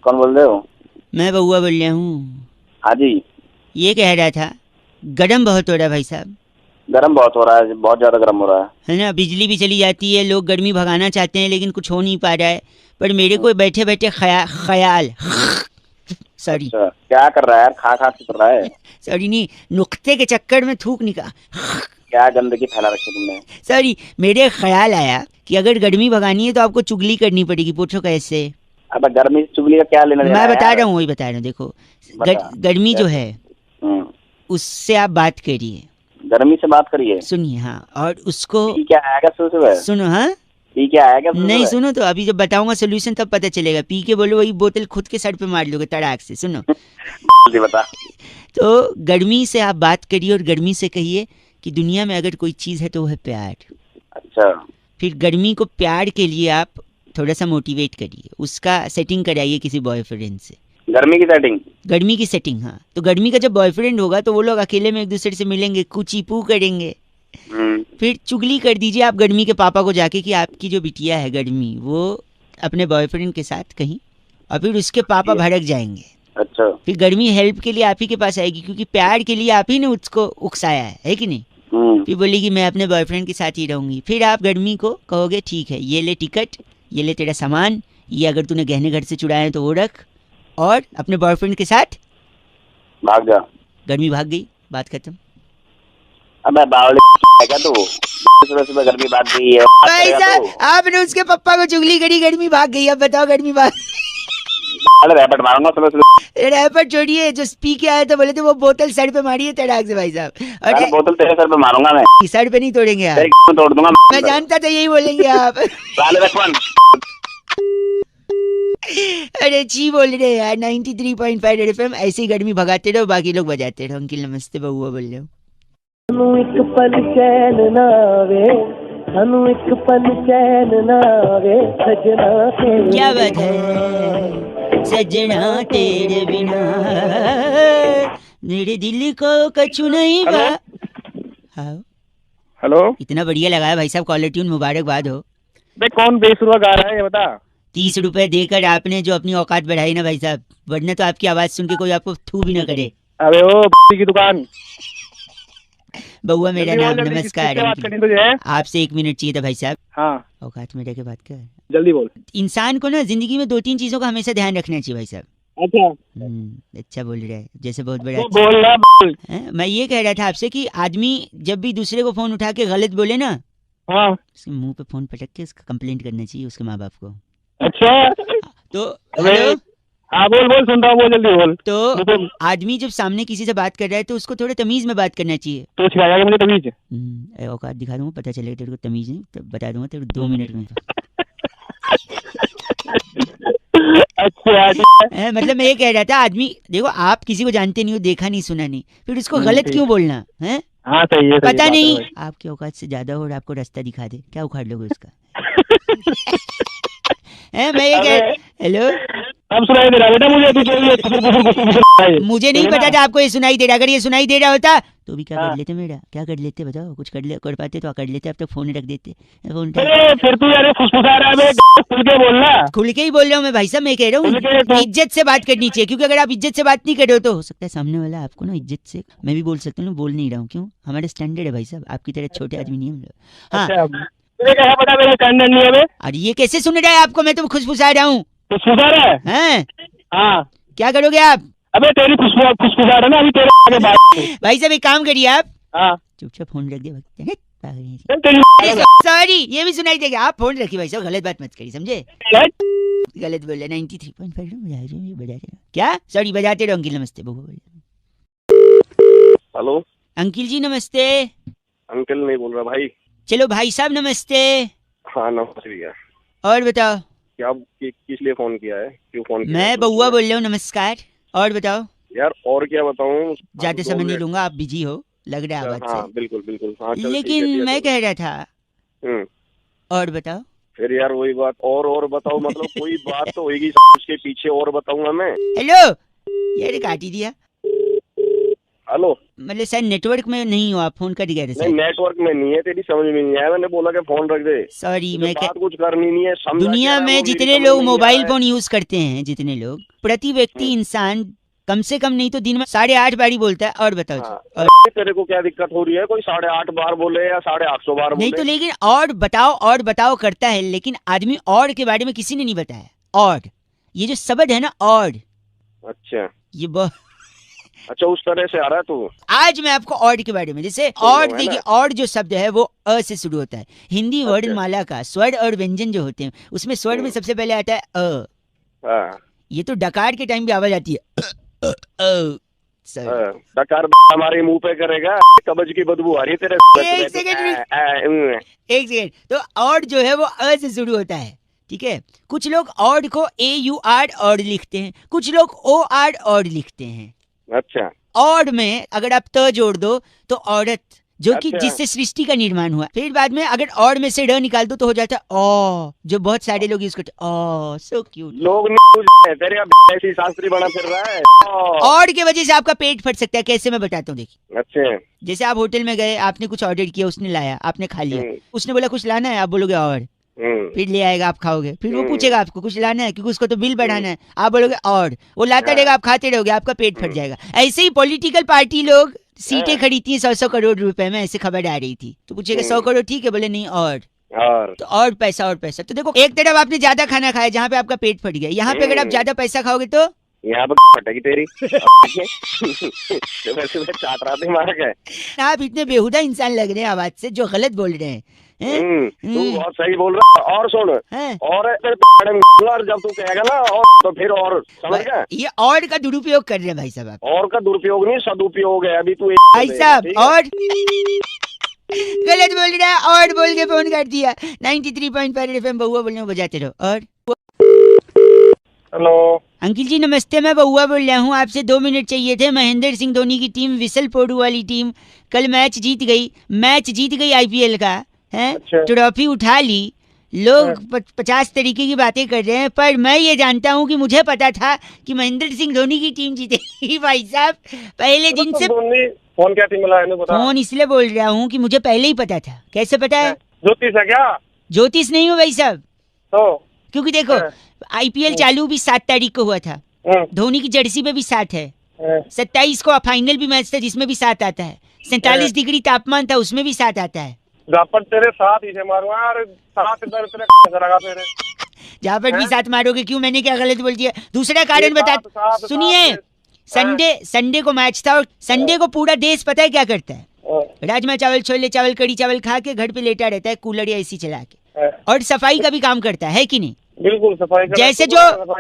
कौन बोल रहे हो? मैं बउआ बोल रहा हूँ। हाँ जी। ये कह रहा था गर्म बहुत हो रहा है भाई साहब। गर्म बहुत हो रहा है, बहुत ज्यादा गर्म हो रहा है ना? बिजली भी चली जाती है, लोग गर्मी भगाना चाहते हैं लेकिन कुछ हो नहीं पा रहा है। पर मेरे को बैठे बैठे ख्याल सॉरी। क्या कर रहा है यार? खा के कर रहा है? सॉरी नहीं, नुक्ते के चक्कर में थूक निकाल। क्या गंदगी फैला रखी तुमने। सॉरी, मेरे ख्याल आया कि अगर गर्मी भगानी है तो आपको चुगली करनी पड़ेगी। पूछो कैसे? अब गर्मी से चुगली का क्या लेना देना मैं है बता यार? रहा हूँ, वही बता रहा हूँ। देखो, बता। गर्मी जो है हम्म, उससे आप बात करिए, गर्मी से बात करिए। सुनिए। हाँ, और उसको पी क्या आएगा सुबह? सुनो। हाँ, पी क्या आएगा सुबह? नहीं सुनो तो अभी जब बताऊंगा सोल्यूशन तब पता चलेगा। पी के बोलो वही बोतल खुद के सर पे मार लोगे तड़ाक से। सुनो जल्दी बता। तो गर्मी से आप बात करिए और गर्मी से कहिए कि दुनिया में अगर कोई चीज़ है तो वो है प्यार। अच्छा, फिर गर्मी को प्यार के लिए आप थोड़ा सा मोटिवेट करिए, उसका सेटिंग कराइए किसी बॉयफ्रेंड से। गर्मी की सेटिंग? गर्मी की सेटिंग, हाँ। तो गर्मी का जब बॉयफ्रेंड होगा तो वो लोग अकेले में एक दूसरे से मिलेंगे, कुची पू करेंगे। फिर चुगली कर दीजिए आप गर्मी के पापा को जाके कि आपकी जो बिटिया है गर्मी वो अपने बॉयफ्रेंड के साथ कहीं, और फिर उसके पापा भड़क जाएंगे। अच्छा, फिर गर्मी हेल्प के लिए आप ही के पास आएगी क्योंकि प्यार के लिए आप ही ने उसको उकसाया है कि नहीं? फिर बोलेगी मैं अपने बॉयफ्रेंड के साथ ही रहूंगी। फिर आप गर्मी को कहोगे ठीक है, ये ले टिकट, ये ले तेरा सामान, ये अगर तूने गहने घर से चुराए तो वो रख, और अपने बॉयफ्रेंड के साथ भाग जा। गर्मी भाग गई, बात खत्म। अबे बावले क्या तू? सुबह सुबह गर्मी भाग गई है। भाई साहब, आपने उसके पप्पा को चुगली करी, गर्मी भाग गई। अब बताओ गर्मी भाग। अरे रैपट मारूंगा सुबह सुबह। रैपर छोड़िए, जो पी के आए तो बोले थे वो बोतल सर पे मारी है तड़ाक से भाई साहब। अरे और बोतल तेरे सर पे मारूंगा मैं। सर पे नहीं तोड़ेंगे आप, तेरे तोड़ दूंगा मैं जानता था यही बोलेंगे आप। साले लक्ष्मण। अरे जी बोल रहे हैं यार। 93.5 रेड एफएम, ऐसे ही गर्मी भगाते रहो, बाकी लोग बजाते रहो। अंकिल नमस्ते, बउआ बोल रहे हो। एक पल चैन ना आवे, सानू एक पल चैन ना आवे, सजना तेरे क्या बात है, सजना तेरे बिना मेरे दिल को कछु नहीं बा। हाँ, हेलो, इतना बढ़िया लगाया भाई साहब, कॉलर ट्यून, मुबारकबाद हो। बे कौन बेसुरा गा रहा है ये बता। 30 रुपए देकर आपने जो अपनी औकात बढ़ाई ना भाई साहब, वरना तो आपकी आवाज सुन के कोई आपको थू भी ना करे। अबे ओ की दुकान। बउआ मेरा नाम, नमस्कार। बात करनी तुझे? आपसे 1 मिनट चाहिए था भाई साहब। हाँ, औकात में रह के बात कर। जल्दी बोल। इंसान को ना जिंदगी में 2-3 चीजों का हमेशा ध्यान रखना चाहिए भाई साहब। अच्छा, अच्छा बोल रहा है, जैसे बहुत बड़ा। तू बोल रहा बोल। हैं? मैं ये कह रहा था आपसे कि आदमी जब भी दूसरे को फोन उठा के गलत बोले ना, हाँ, उसके मुंह पे फोन पटक के उसका कंप्लेंट करना चाहिए उसके माँ बाप को। अच्छा, तो अबे, हेलो? हाँ बोल बोल, सुन रहा हूँ, बोल जल्दी बोल। तो आदमी जब सामने किसी से बात कर रहा है तो उसको थोड़ा तमीज में बात करना चाहिए। तो सिखाएगा मुझे तमीज? औकात दिखा दूंगा, पता चलेगा तेरे को तमीज नहीं, तो बता दूंगा तेरे को 2 मिनट में। अच्छा, मतलब मैं ये कह रहा था, आदमी देखो, आप किसी को जानते नहीं हो, देखा नहीं सुना नहीं, फिर उसको गलत क्यों बोलना है? हाँ सही है, पता नहीं आपकी औकात से ज्यादा हो और आपको रास्ता दिखा दे, क्या उखाड़ लोगे उसका? मैं ये कह, हेलो, अब सुनाई दे रहा बेटा मुझे? अभी मुझे नहीं पता था आपको ये सुनाई दे रहा। अगर ये सुनाई दे रहा होता तो भी क्या कर लेते मेरा, क्या कर लेते बताओ? कुछ कर पाते तो कर लेते, अब तक फोन रख देते। फोन फिर तू यार फुसफुसा रहा है, खुल के बोलना। खुल के ही बोल रहा हूँ मैं भाई साहब, मैं कह रहा हूँ इज्जत से बात करनी चाहिए, क्योंकि अगर आप इज्जत से बात नहीं कर रहे हो तो हो सकता है सामने वाला आपको ना इज्जत से, मैं भी बोल सकता हूँ, बोल नहीं रहा हूँ, क्यों? हमारे स्टैंडर्ड है भाई साहब, आपकी तरह छोटे आदमी नहीं हम लोग। हाँ, पता मेरा स्टैंडर्ड नहीं है। अरे ये कैसे सुन रहा है आपको? मैं तो खुशफुसा रहा हूँ। फुसफुसा रहा है? हाँ, क्या करोगे आप? अबे तेरी फुसफुसा रहा ना, अभी तेरे आगे बात। भाई साहब एक काम करिए आप, हाँ, चुपचाप फोन रख दिया। तेरी सॉरी, ये भी सुनाई देगा। आप फोन रखिए भाई साहब, गलत बात मत करिए, समझे? गलत बोल रहे। 93.5 क्या? सॉरी, बजाते रहो। अंकिल नमस्ते, हेलो अंकिल जी नमस्ते। अंकल नहीं बोल रहा भाई। चलो भाई साहब नमस्ते। हाँ नमस्ते भैया। और बताओ क्या किस लिए फोन किया है, क्यों फोन किया? मैं बउआ बोल रहा हूँ, नमस्कार। और बताओ। यार और क्या बताऊँ? ज्यादा समय नहीं लूंगा, आप बिजी हो लग रहा है आवाज हाँ से। बिल्कुल बिल्कुल। हाँ चल, लेकिन ठीक है, मैं कह रहा था, और बताओ। फिर यार वही बात, और बताओ, मतलब कोई बात तो होगी उसके पीछे, और बताऊंगा मैं। हेलो, यार काट ही दिया। हेलो, मतलब शायद नेटवर्क में नहीं हो आप, फोन कट गया नहीं नेटवर्क में नहीं है, तेरी समझ में नहीं आया, मैंने बोला कि फोन रख दे। सॉरी, मैं बात कुछ करनी नहीं है, दुनिया में जितने लोग मोबाइल फोन यूज करते हैं, जितने लोग, प्रति व्यक्ति इंसान कम से कम नहीं तो दिन में 8.5 बार ही बोलता है। और बताओ जी। और तेरे को क्या दिक्कत हो रही है? कोई 8.5 बार बोले या 850 बार बोले? नहीं तो लेकिन और बताओ करता है, लेकिन आदमी और के बारे में किसी ने नहीं बताया। और ये जो शब्द है ना, और, अच्छा, ये बहुत अच्छा उस तरह से आ रहा है तू। आज मैं आपको ऑड के बारे में, जैसे ऑड देखिए, ऑड जो शब्द है वो अ से शुरू होता है। हिंदी वर्णमाला का स्वर और व्यंजन जो होते हैं उसमें स्वर में सबसे पहले आता है अ। हाँ ये तो डकार के टाइम भी आवाज आती है सर। डकार हमारे मुंह पे करेगा, कब्ज की बदबू आ रही है तेरे। एक सेकंड, एक सेकंड। तो ऑड जो है वो अ से शुरू होता है, ठीक है। कुछ लोग ऑड को AUR ऑड लिखते हैं, कुछ लोग OR ऑड लिखते हैं। अच्छा ऑड में अगर आप त जोड़ दो तो औरत, जो कि अच्छा। जिससे सृष्टि का निर्माण हुआ। फिर बाद में अगर ऑड में से ड निकाल दो तो हो जाता है ओ, जो बहुत सारे लोग यूज करते हैं। ओ सो क्यूट। लोग नहीं तेरे ऐसी शास्त्री बना फिर रहा है। ऑड के वजह से आपका पेट फट सकता है। कैसे, मैं बताता हूँ देखिए। अच्छे जैसे आप होटल में गए, आपने कुछ ऑर्डर किया, उसने लाया, आपने खा लिया, उसने बोला कुछ लाना है, आप बोलोगे और, फिर ले आएगा, आप खाओगे, फिर वो पूछेगा आपको कुछ लाना है क्योंकि उसको तो बिल बढ़ाना है, आप बोलोगे और, वो लाता रहेगा, आप खाते रहोगे, आपका पेट फट जाएगा। ऐसे ही पॉलिटिकल पार्टी लोग सीटें खरीदती हैं 100-100 करोड़ रुपए में, ऐसे खबर आ रही थी। तो पूछेगा 100 करोड़ ठीक है, बोले नहीं और तो और पैसा और पैसा। तो देखो, एक तरफ आपने ज्यादा खाना खाया जहाँ पे आपका पेट फट गया, यहाँ पे अगर आप ज्यादा पैसा खाओगे तो यहाँ पे फटेगी तेरी। वैसे मैं चाट रहा थी मार के। आप इतने बेहुदा इंसान लग रहे हैं आवाज से, जो गलत बोल रहे हैं। तू बहुत सही बोल रहा है। और सुन, हैं? और जब तू कहेगा ना और तो फिर और समझ गया। ये और का दुरुपयोग कर रहे हैं भाई साहब आप। और का दुरुपयोग नहीं सदुपयोग है। अभी तू भाई साहब और गलत बोल रहा है, और बोल के फोन कर दिया। 93.5 FM बहुआ बोल रहे हो, बजाते रहो। और हेलो अंकिल जी नमस्ते, मैं बहुआ बोल रहा हूँ, आपसे 2 मिनट चाहिए थे। महेंद्र सिंह धोनी की टीम, विसल पोडू वाली टीम, कल मैच जीत गई IPL का है। अच्छा। ट्रॉफी उठा ली। लोग 50 तरीके की बातें कर रहे हैं, पर मैं ये जानता हूँ कि मुझे पता था कि महेंद्र सिंह धोनी की टीम जीतेगी। भाई साहब पहले दिन से फोन क्या टीम मिला है बता। फोन इसलिए बोल रहा हूँ कि मुझे पहले ही पता था। कैसे पता है? ज्योतिष है क्या? ज्योतिष नहीं हो भाई साहब, तो क्योंकि देखो IPL चालू भी 7 तारीख को हुआ था, धोनी की जर्सी पे भी 7 है, 27 को फाइनल भी मैच था जिसमें भी 7 आता है, 47 डिग्री तापमान था उसमें भी 7 आता है। जहाँ पर तेरे साथ ही से मारूंगा यार, साथ इधर तेरे लगा तेरे। जहाँ पर भी 7 मारोगे क्यों? मैंने क्या गलत बोल दिया? दूसरा कारण बता, सुनिए। संडे को मैच था और संडे को पूरा देश पता है क्या करता है? राजमा चावल, छोले चावल, कड़ी चावल खा के घर पे लेटा रहता है, कूलर या AC चला के, और सफाई का भी काम करता है कि नहीं? बिल्कुल सफाई।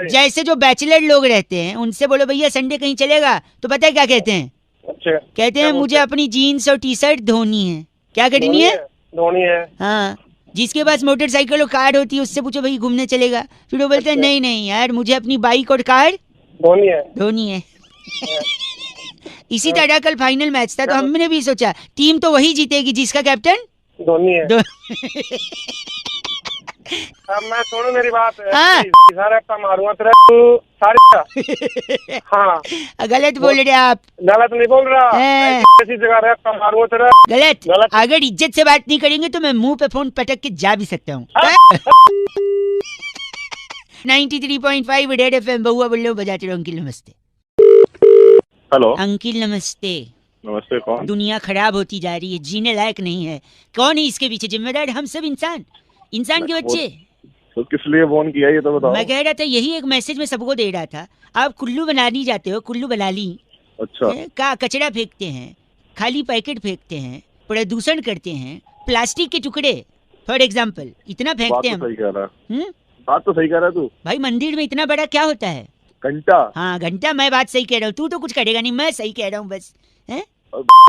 जैसे जो बैचलर लोग रहते हैं उनसे बोलो भैया संडे कहीं चलेगा, तो पता है क्या कहते हैं? अच्छा कहते हैं मुझे अपनी जीन्स और टी-शर्ट धोनी है। क्या करनी है? धोनी है। हाँ, जिसके पास मोटरसाइकिल और कार होती है उससे पूछो भाई घूमने चलेगा, फिर वो बोलते हैं नहीं नहीं यार मुझे अपनी बाइक और कार धोनी है। इसी तरह कल फाइनल मैच था तो हमने भी सोचा टीम तो वही जीतेगी जिसका कैप्टन धोनी है। अब मैं सुनो मेरी बात। हाँ। मारूंगा तेरा सारी। हाँ गलत बोल रहे आप। गलत नहीं बोल रहा, ऐसी जगह मारूंगा तेरा। गलत। अगर इज्जत से बात नहीं करेंगे तो मैं मुंह पे फोन पटक के जा भी सकता हूँ। 93.5 रेड FM बहुआ बोल रहे हो, बजाते रहो। अंकिल नमस्ते। हेलो अंकिल नमस्ते। नमस्ते। कौन? दुनिया खराब होती जा रही है, जीने लायक नहीं है। कौन है इसके पीछे जिम्मेदार? हम सब इंसान के बच्चे। तो किस लिए फोन किया ये तो बताओ। मैं कह रहा था, यही एक मैसेज मैं सबको दे रहा था। आप कुल्लू बनानी जाते हो, कुल्लू बनाली अच्छा का कचरा फेंकते हैं, खाली पैकेट फेंकते हैं, प्रदूषण करते हैं, प्लास्टिक के टुकड़े फॉर एग्जाम्पल इतना फेंकते हैं। सही कह रहा है। बात तो सही कह रहा है तू। भाई मंदिर में इतना बड़ा क्या होता है? घंटा। हाँ घंटा। मैं बात सही कह रहा हूँ, तू तो कुछ करेगा नहीं, मैं सही कह रहा हूँ बस। है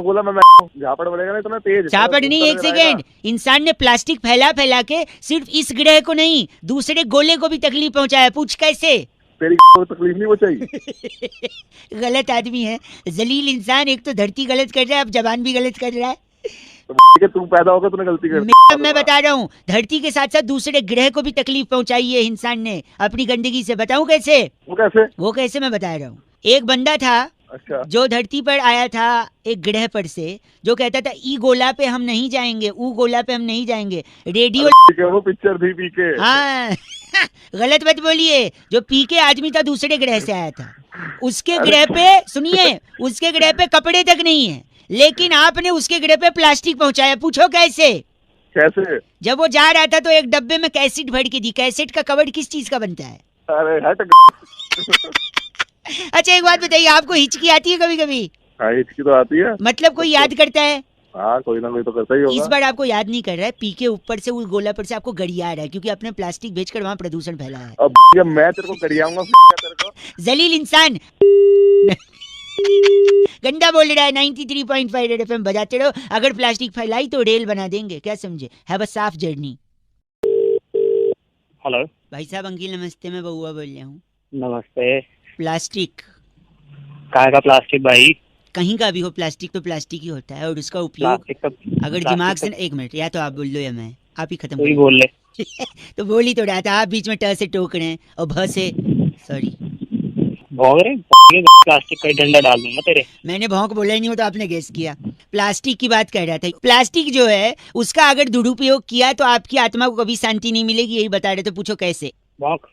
बोला मैं झापड़ पड़ेगा ना इतना तेज। झापड़ नहीं, एक सेकेंड। इंसान ने प्लास्टिक फैला फैला के सिर्फ इस ग्रह को नहीं दूसरे गोले को भी तकलीफ पहुंचाया। पूछ कैसे? तेरी तकलीफ नहीं पहुंचाई। गलत आदमी है, जलील इंसान। एक तो धरती गलत कर रहा है, अब जबान भी गलत कर रहा है। तो तू पैदा होकर तूने गलती कर। मैं बता रहा हूँ, धरती के साथ साथ दूसरे ग्रह को भी तकलीफ पहुंचाई है इंसान ने अपनी गंदगी से। बताऊं कैसे? वो कैसे मैं बता रहा हूँ। एक बंदा था, अच्छा, जो धरती पर आया था एक ग्रह पर से, जो कहता था ई गोला पे हम नहीं जाएंगे, ऊ गोला पे हम नहीं जाएंगे। रेडियो वो पिक्चर थी पीके। हाँ गलत मत बोलिए। जो पीके आदमी था दूसरे ग्रह से आया था, उसके ग्रह पे, सुनिए, उसके ग्रह पे कपड़े तक नहीं है, लेकिन आपने उसके ग्रह पे प्लास्टिक पहुंचाया। पूछो कैसे? कैसे? जब वो जा रहा था तो एक डब्बे में कैसेट भर के दी। कैसेट का कवर किस चीज का बनता है? अरे हट। अच्छा एक बात बताइए, आपको हिचकी आती है कभी कभी? हाँ हिचकी तो आती है। मतलब कोई याद करता है? हाँ कोई ना कोई तो करता ही इस होगा। बार आपको याद नहीं कर रहा है, पी के ऊपर से उस गोला पर से आपको गड़िया आ रहा है क्योंकि आपने प्लास्टिक बेचकर वहाँ प्रदूषण फैलाया है। अब जब मैं तेरे को करियाऊंगा तेरे को। जलील इंसान। गंदा बोल रहा है। 93.5 रेड एफएम बजाते रहो। अगर प्लास्टिक फैलाई तो रेल बना देंगे, क्या समझे? हैव अ साफ जर्नी। हेलो भाई साहब अंकिल नमस्ते, मैं बउआ बोल रहा हूँ। नमस्ते। प्लास्टिक कहाँ का प्लास्टिक भाई? कहीं का भी हो, प्लास्टिक तो प्लास्टिक ही होता है और उसका उपयोग प्लास्टिक का अगर दिमाग से एक मिनट, या तो आप बोल लो या मैं, आप ही खत्म कोई करो। बोल ले। तो बोल ही तो रहा था, आप बीच में ट से टोक रहे हैं और भ से सॉरी। भोग रहे प्लास्टिक का ही डंडा डाल दूंगा तेरे। मैंने भौंक बोला ही नहीं, हो तो आपने गेस किया। प्लास्टिक की बात कर रहा था। प्लास्टिक जो है उसका अगर दुरुपयोग किया तो आपकी आत्मा को कभी शांति नहीं मिलेगी, यही बता रहे थे। पूछो कैसे? भोग।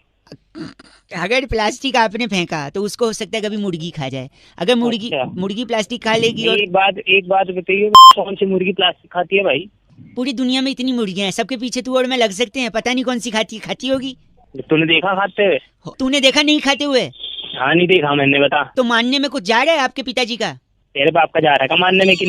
अगर प्लास्टिक आपने फेंका तो उसको हो सकता है कभी मुर्गी खा जाए। अगर मुर्गी अच्छा। मुर्गी प्लास्टिक खा लेगी और एक बात बताइए, कौन सी मुर्गी प्लास्टिक खाती है भाई? पूरी दुनिया में इतनी मुर्गियां हैं, सबके पीछे तू और मैं लग सकते हैं, पता नहीं कौन सी खाती होगी। तूने देखा खाते हुए? तूने देखा नहीं खाते हुए? हाँ नहीं देखा मैंने, बता। तो मानने में कुछ जा रहा है आपके पिताजी का? तेरे बाप का जा रहा है का मानने में कि?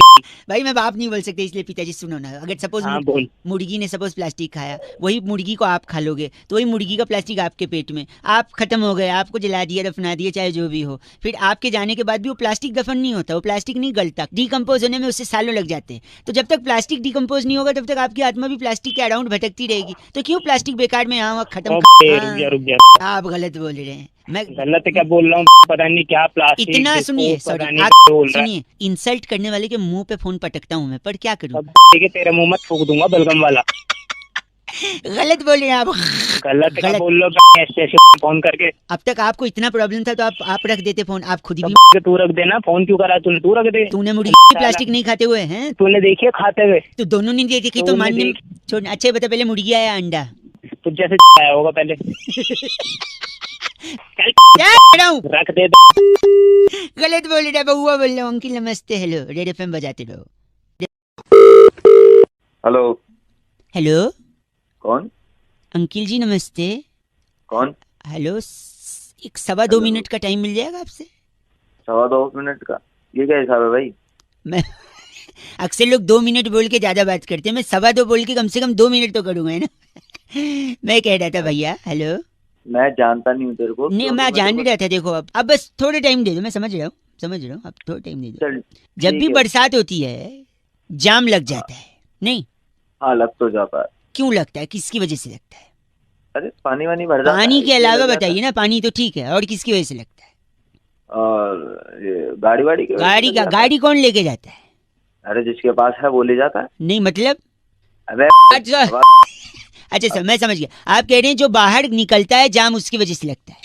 भाई मैं बाप नहीं बोल सकते इसलिए पिताजी सुनो ना। अगर सपोज हाँ बोल। मुर्गी ने सपोज प्लास्टिक खाया, वही मुर्गी को आप खा लोगे तो वही मुर्गी का प्लास्टिक आपके पेट में, आप खत्म हो गए, आपको जला दिया, दफना दिया, चाहे जो भी हो। फिर आपके जाने के बाद भी वो प्लास्टिक दफन नहीं होता, वो प्लास्टिक नहीं गलता, डिकम्पोज होने में उससे सालों लग जाते हैं। तो जब तक प्लास्टिक डिकम्पोज नहीं होगा तब तक आपकी आत्मा भी प्लास्टिक के अराउंड भटकती रहेगी। तो क्यों प्लास्टिक बेकार में यहाँ खत्म? रुक जा। आप गलत बोल रहे हैं। मैं गलत क्या बोल रहा हूँ? पता नहीं क्या प्लास्टिक। इतना सुनिए, पता सॉरी नहीं आप क्या बोल रहा है। सुनिए, इंसल्ट करने वाले के मुंह पे फोन पटकता हूँ मैं, पर क्या करूँ? अब देखिए तेरे मुंह में थूक दूंगा बलगम वाला। गलत बोल रहे हैं आप। गलत क्या गलत। बोल लो ऐसे फोन करके? अब तक आपको इतना प्रॉब्लम था तो आप रख देते फोन, आप खुद भी। तू रख देना फोन, क्यों करा तूने? तू रख दे। तूने मुर्गी प्लास्टिक नहीं खाते हुए हैं? तूने देखिए खाते हुए? तो दोनों ने देखी तो तूने मानने देख- छोड़। अच्छा बता, पहले मुर्गी आया अंडा? तुझ जैसे आया होगा पहले। चल क्या कह रहा हूँ? रख दे। गलत बोल रहा है, बउआ बोल रहा हूँ। अंकिल नमस्ते, हेलो, रेड एफएम बजाते रहो। हेलो हेलो कौन? अंकिल जी नमस्ते। कौन? हेलो, एक 2.25 मिनट का टाइम मिल जाएगा आपसे? 2.25 मिनट का? ये क्या हिसाब है भाई? मैं अक्सर लोग 2 मिनट बोल के ज्यादा बात करते हैं, मैं 2.25 बोल के कम से कम 2 मिनट तो करूंगा, है ना? मैं कह रहा था भैया, हेलो। मैं जानता नहीं हूँ तेरे को। नहीं मैं जान रहा था। देखो अब बस थोड़े टाइम दे दो, मैं समझ रहा हूँ, अब थोड़ा टाइम दे दो। चल जब ठीक भी है। बरसात होती है जाम लग जाता है, नहीं? हाँ लग तो जाता है। क्यों लगता है, किसकी वजह से लगता है? अरे पानी वानी भर जाता है, पानी के इसलिए अलावा लग जाता बताइए ना। पानी तो ठीक है, और किसकी वजह से लगता है? है। और ये गाड़ी वाड़ी की वजह से गाड़ी लग का? जाता है। गाड़ी कौन लेके जाता है? अरे जिसके पास है वो ले जाता है। नहीं मतलब? अबे अच्छा अच्छा सर, मैं समझ गया। आप कह रहे हैं जो बाहर निकलता है जाम उसकी वजह से लगता है,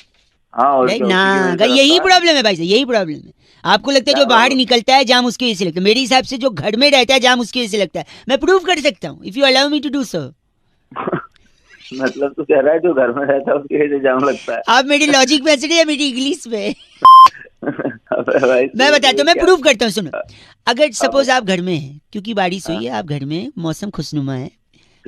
हाँ और राइट क्या, ना? उसी की वजह से यही लगता है। प्रॉब्लम है भाई साहब, यही प्रॉब्लम है। आपको लगता है क्या जो बाहर प्रॉब्लम? निकलता है जाम उसकी वजह से लगता है। मेरे हिसाब से जो घर में रहता है जाम उसकी वजह से लगता है। मैं प्रूव कर सकता हूँ, if you allow me to do so. मतलब तू कह रहा है जो घर में रहता है उसकी वजह से जाम लगता है? आप मेरी लॉजिक पे हंस रहे हैं, मेरी इंग्लिश पे? अबे भाई मैं बताता हूँ, मैं क्या- प्रूव करता हूँ, सुनो। अगर सपोज आप घर में हैं, क्योंकि बारिश हुई है, आप घर में, मौसम खुशनुमा है,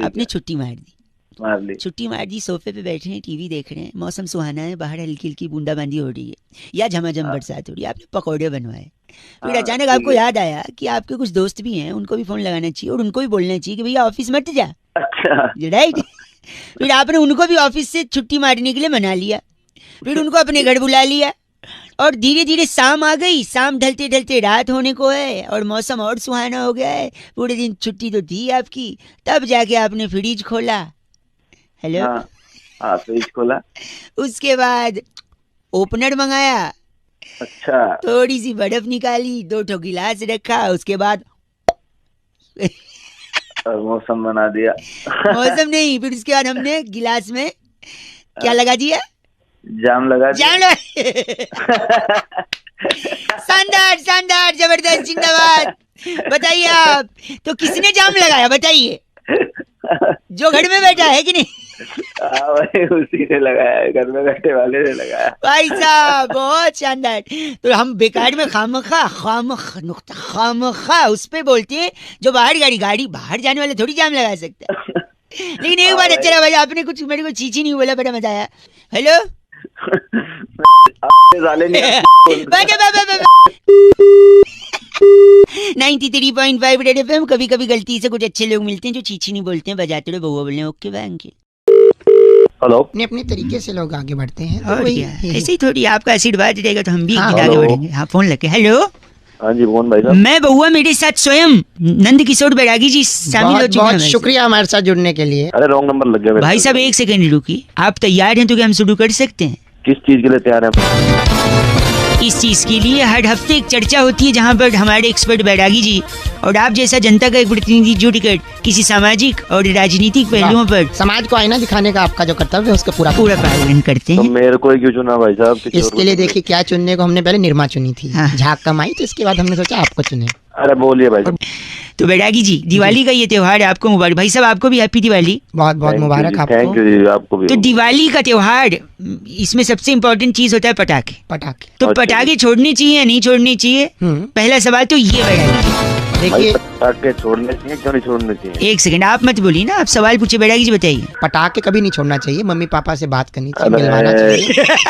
आपने छुट्टी मार दी, मार ली। छुट्टी मार दी, सोफे पे बैठे हैं, टीवी देख रहे हैं, मौसम सुहाना है, बाहर हल्की हल्की बूंदाबांदी हो रही है या झमाझम बरसात हो रही है, आपने पकौड़े बनवाए। फिर हाँ, अचानक ठीक आपको है। याद आया कि आपके कुछ दोस्त भी हैं, उनको भी फोन लगाना चाहिए और उनको भी बोलना चाहिए कि भैया ऑफिस मत जा, अच्छा राइट? फिर आपने उनको भी ऑफिस से छुट्टी मारने के लिए मना लिया, फिर उनको अपने घर बुला लिया और धीरे धीरे शाम आ गई। शाम ढलते ढलते रात होने को है और मौसम और सुहाना हो गया है। पूरे दिन छुट्टी तो थी आपकी, तब जाके आपने फ्रिज खोला, हेलो, हाँ हाँ फ्रिज खोला। उसके बाद ओपनर मंगाया, अच्छा थोड़ी सी बर्फ निकाली, 2 गिलास रखा, उसके बाद और मौसम बना दिया। मौसम नहीं, फिर उसके बाद हमने गिलास में क्या लगा दिया? जाम लगा दिया। जाम लगा। शानदार शानदार, जबरदस्त, जिंदाबाद। बताइए आप, तो किसने जाम लगाया बताइए? जो घर में बैठा है कि नहीं? हाँ भाई उसी ने लगाया, घर में बैठे वाले ने लगाया। भाई साहब बहुत शानदार। तो हम बेकार में खामखा उस पे बोलते हैं जो बाहर गाड़ी बाहर जाने वाले थोड़ी जाम लगा सकता है। लेकिन एक बात अच्छा रहा भाई, आपने कुछ मेरे को चीची नहीं बोला, बड़ा मजा आया। हेलो साले नहीं 93.5 रेड एफएम। कभी कभी गलती से कुछ अच्छे लोग मिलते हैं जो चीची नहीं बोलते हैं, बजाते रहो बउआ बोलने। Okay bye uncle. हेलो। अपने अपने तरीके से लोग आगे बढ़ते हैं, तो और वही क्या, ऐसे ही थोड़ी आपका आशीर्वाद रहेगा तो हम भी हाँ, आगे हेलो। बढ़ेंगे। हाँ फोन लगे। हेलो हाँ जी मोहन भाई साहब। मैं बउआ, मेरे साथ स्वयं नंद किशोर बैरागी जी शामिल हो बहुत चुके हैं बहुत हमारे साथ। शुक्रिया हमारे साथ जुड़ने के लिए। अरे रॉन्ग नंबर लग गया मेरे भाई को। साहब एक सेकंड रुकी, आप तैयार हैं तो क्या हम शुरू कर सकते हैं? किस चीज के लिए तैयार हैं? इस चीज के लिए हर हफ्ते एक चर्चा होती है जहां पर हमारे एक्सपर्ट बैरागी जी और आप जैसा जनता का एक प्रतिनिधि जुटकर किसी सामाजिक और राजनीतिक पहलुओं पर समाज को आईना दिखाने का आपका जो कर्तव्य है उसका पूरा पूरा पालन करते तो हैं। मेरे को ही क्यों चुना भाई साहब? किसी और को इसके लिए चुन देखिए क्या चुनने को, हमने पहले निर्मा चुनी थी, हाँ। झाक कमाई, तो इसके बाद हमने सोचा आपको चुने। ले। अरे बोलिए भाई साहब। तो बैरागी जी, दिवाली का ये त्योहार है, आपको मुबारक। भाई साहब आपको भी हैप्पी दिवाली। बहुत बहुत मुबारक थैंक आपको। यू जी, आपको भी। तो दिवाली का त्योहार, इसमें सबसे इम्पोर्टेंट चीज होता है पटाखे। पटाखे। तो अच्छा। पटाखे छोड़ने चाहिए या नहीं छोड़ने चाहिए? पहला सवाल तो ये बैरागी जी। भाई देखिए पटाखे छोड़ने चाहिए क्यों नहीं छोड़ने चाहिए? एक सेकंड आप मत बोलिए ना, आप सवाल पूछे बैरागी जी, बताइए। पटाखे कभी नहीं छोड़ना चाहिए, मम्मी पापा से बात करनी चाहिए, अबे। मिलवाना चाहिए,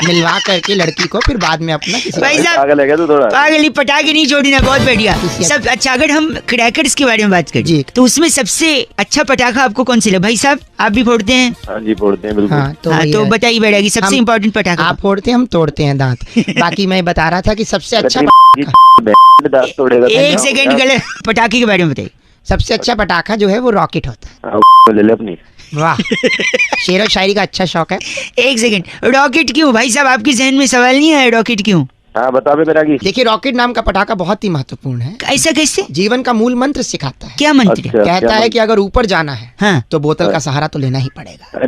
मिलवा करके लड़की को फिर बाद में अपना किसी भाई साहब पागल है क्या तू थोड़ा? पागल ही, पटाखे नहीं छोड़ना, बहुत बढ़िया। किसी- सब अच्छा। अगर हम क्रैकर्स के बारे में बात करें जी। तो उसमें सबसे अच्छा पटाखा आपको कौन सा लगा? भाई साहब आप भी फोड़ते हैं? हाँ जी फोड़ते हैं बिल्कुल। हाँ तो हाँ वही तो है। बताइए बैरागी, सबसे हम- इम्पोर्टेंट पटाखा। आप फोड़ते हैं, हम तोड़ते हैं दांत। बाकी मैं बता रहा था कि सबसे अच्छा दांत तोड़ेगा तो एक क्या सेकंड होगा? गलत, पटाखे के बारे में बताइए। सबसे अच्छा पटाखा जो है वो रॉकेट होता है। हाँ, ले ले अपनी। वाह, शेर और शायरी का अच्छा शौक है। एक सेकंड, रॉकेट क्यों भाई साहब? आपके जहन में सवाल नहीं आया रॉकेट क्यों? हाँ बता बे बैरागी। देखिए रॉकेट नाम का पटाखा बहुत ही महत्वपूर्ण है, ऐसा कैसे? जीवन का मूल मंत्र सिखाता है। क्या मंत्र है? अच्छा, कहता क्या है कि अगर ऊपर जाना है हाँ। तो बोतल का सहारा तो लेना ही पड़ेगा। अरे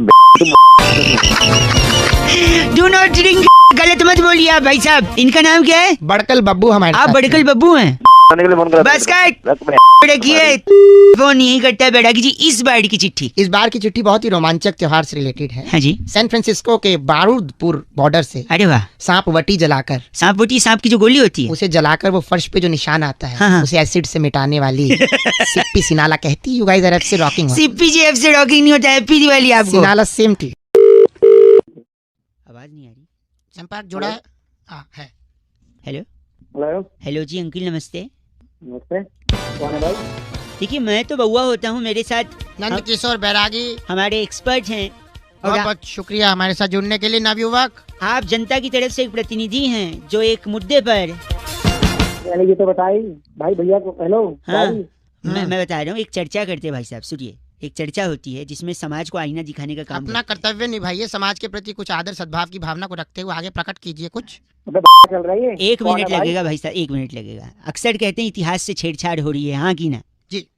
डू नॉट ड्रिंक। गलत मत बोलिए आप भाई साहब। इनका नाम क्या है? बड़कल बब्बू हमारे आप साथ बड़कल हैं। बब्बू हैं? खाने के लिए फोन करा बस कर। रख बे। रखिए, फोन यही करता है बैरागी जी। इस बार की चिट्ठी। इस बार की चिट्ठी बहुत ही रोमांचक त्योहार से रिलेटेड है। हाँ जी। सैन फ्रांसिस्को के बारूदपुर बॉर्डर से अरे वाह, सांप वटी जलाकर, सांप वोटी, सांप की जो गोली होती है। उसे जलाकर वो फर्श पे जो निशान आता है हाँ, हाँ। उसे एसिड से मिटाने वाली सिप्पी सिनाला कहती है, you guys are FC rocking. Sippy ji F से रॉकिंग नहीं होता, हैप्पी दिवाली आपको। Sinala same to. आवाज नहीं आ रही। संपर्क जुड़ा है। हाँ, है। हेलो हेलो हेलो जी अंकिल नमस्ते। नमस्ते, कौन है भाई? देखिए मैं तो बउआ होता हूँ, मेरे साथ नंद किशोर बैरागी, हमारे एक्सपर्ट हैं और बहुत बहुत शुक्रिया हमारे साथ जुड़ने के लिए नवयुवक। आप जनता की तरफ से एक प्रतिनिधि हैं जो एक मुद्दे पर। यानी ये तो बताई भाई भैया को। हेलो हाँ, भाई। मैं बता रहा हूँ, एक चर्चा करते हैं भाई साहब, सुनिए। एक चर्चा होती है जिसमें समाज को आईना दिखाने का काम अपना होता कर्तव्य निभाइए, समाज के प्रति कुछ आदर सद्भाव की भावना को रखते हुए आगे प्रकट कीजिए कुछ। अबे चल रही है। है। एक कौन मिनट है भाई? लगेगा भाई साहब, एक मिनट लगेगा। अक्सर कहते हैं इतिहास से छेड़छाड़ हो रही है, हाँ की ना?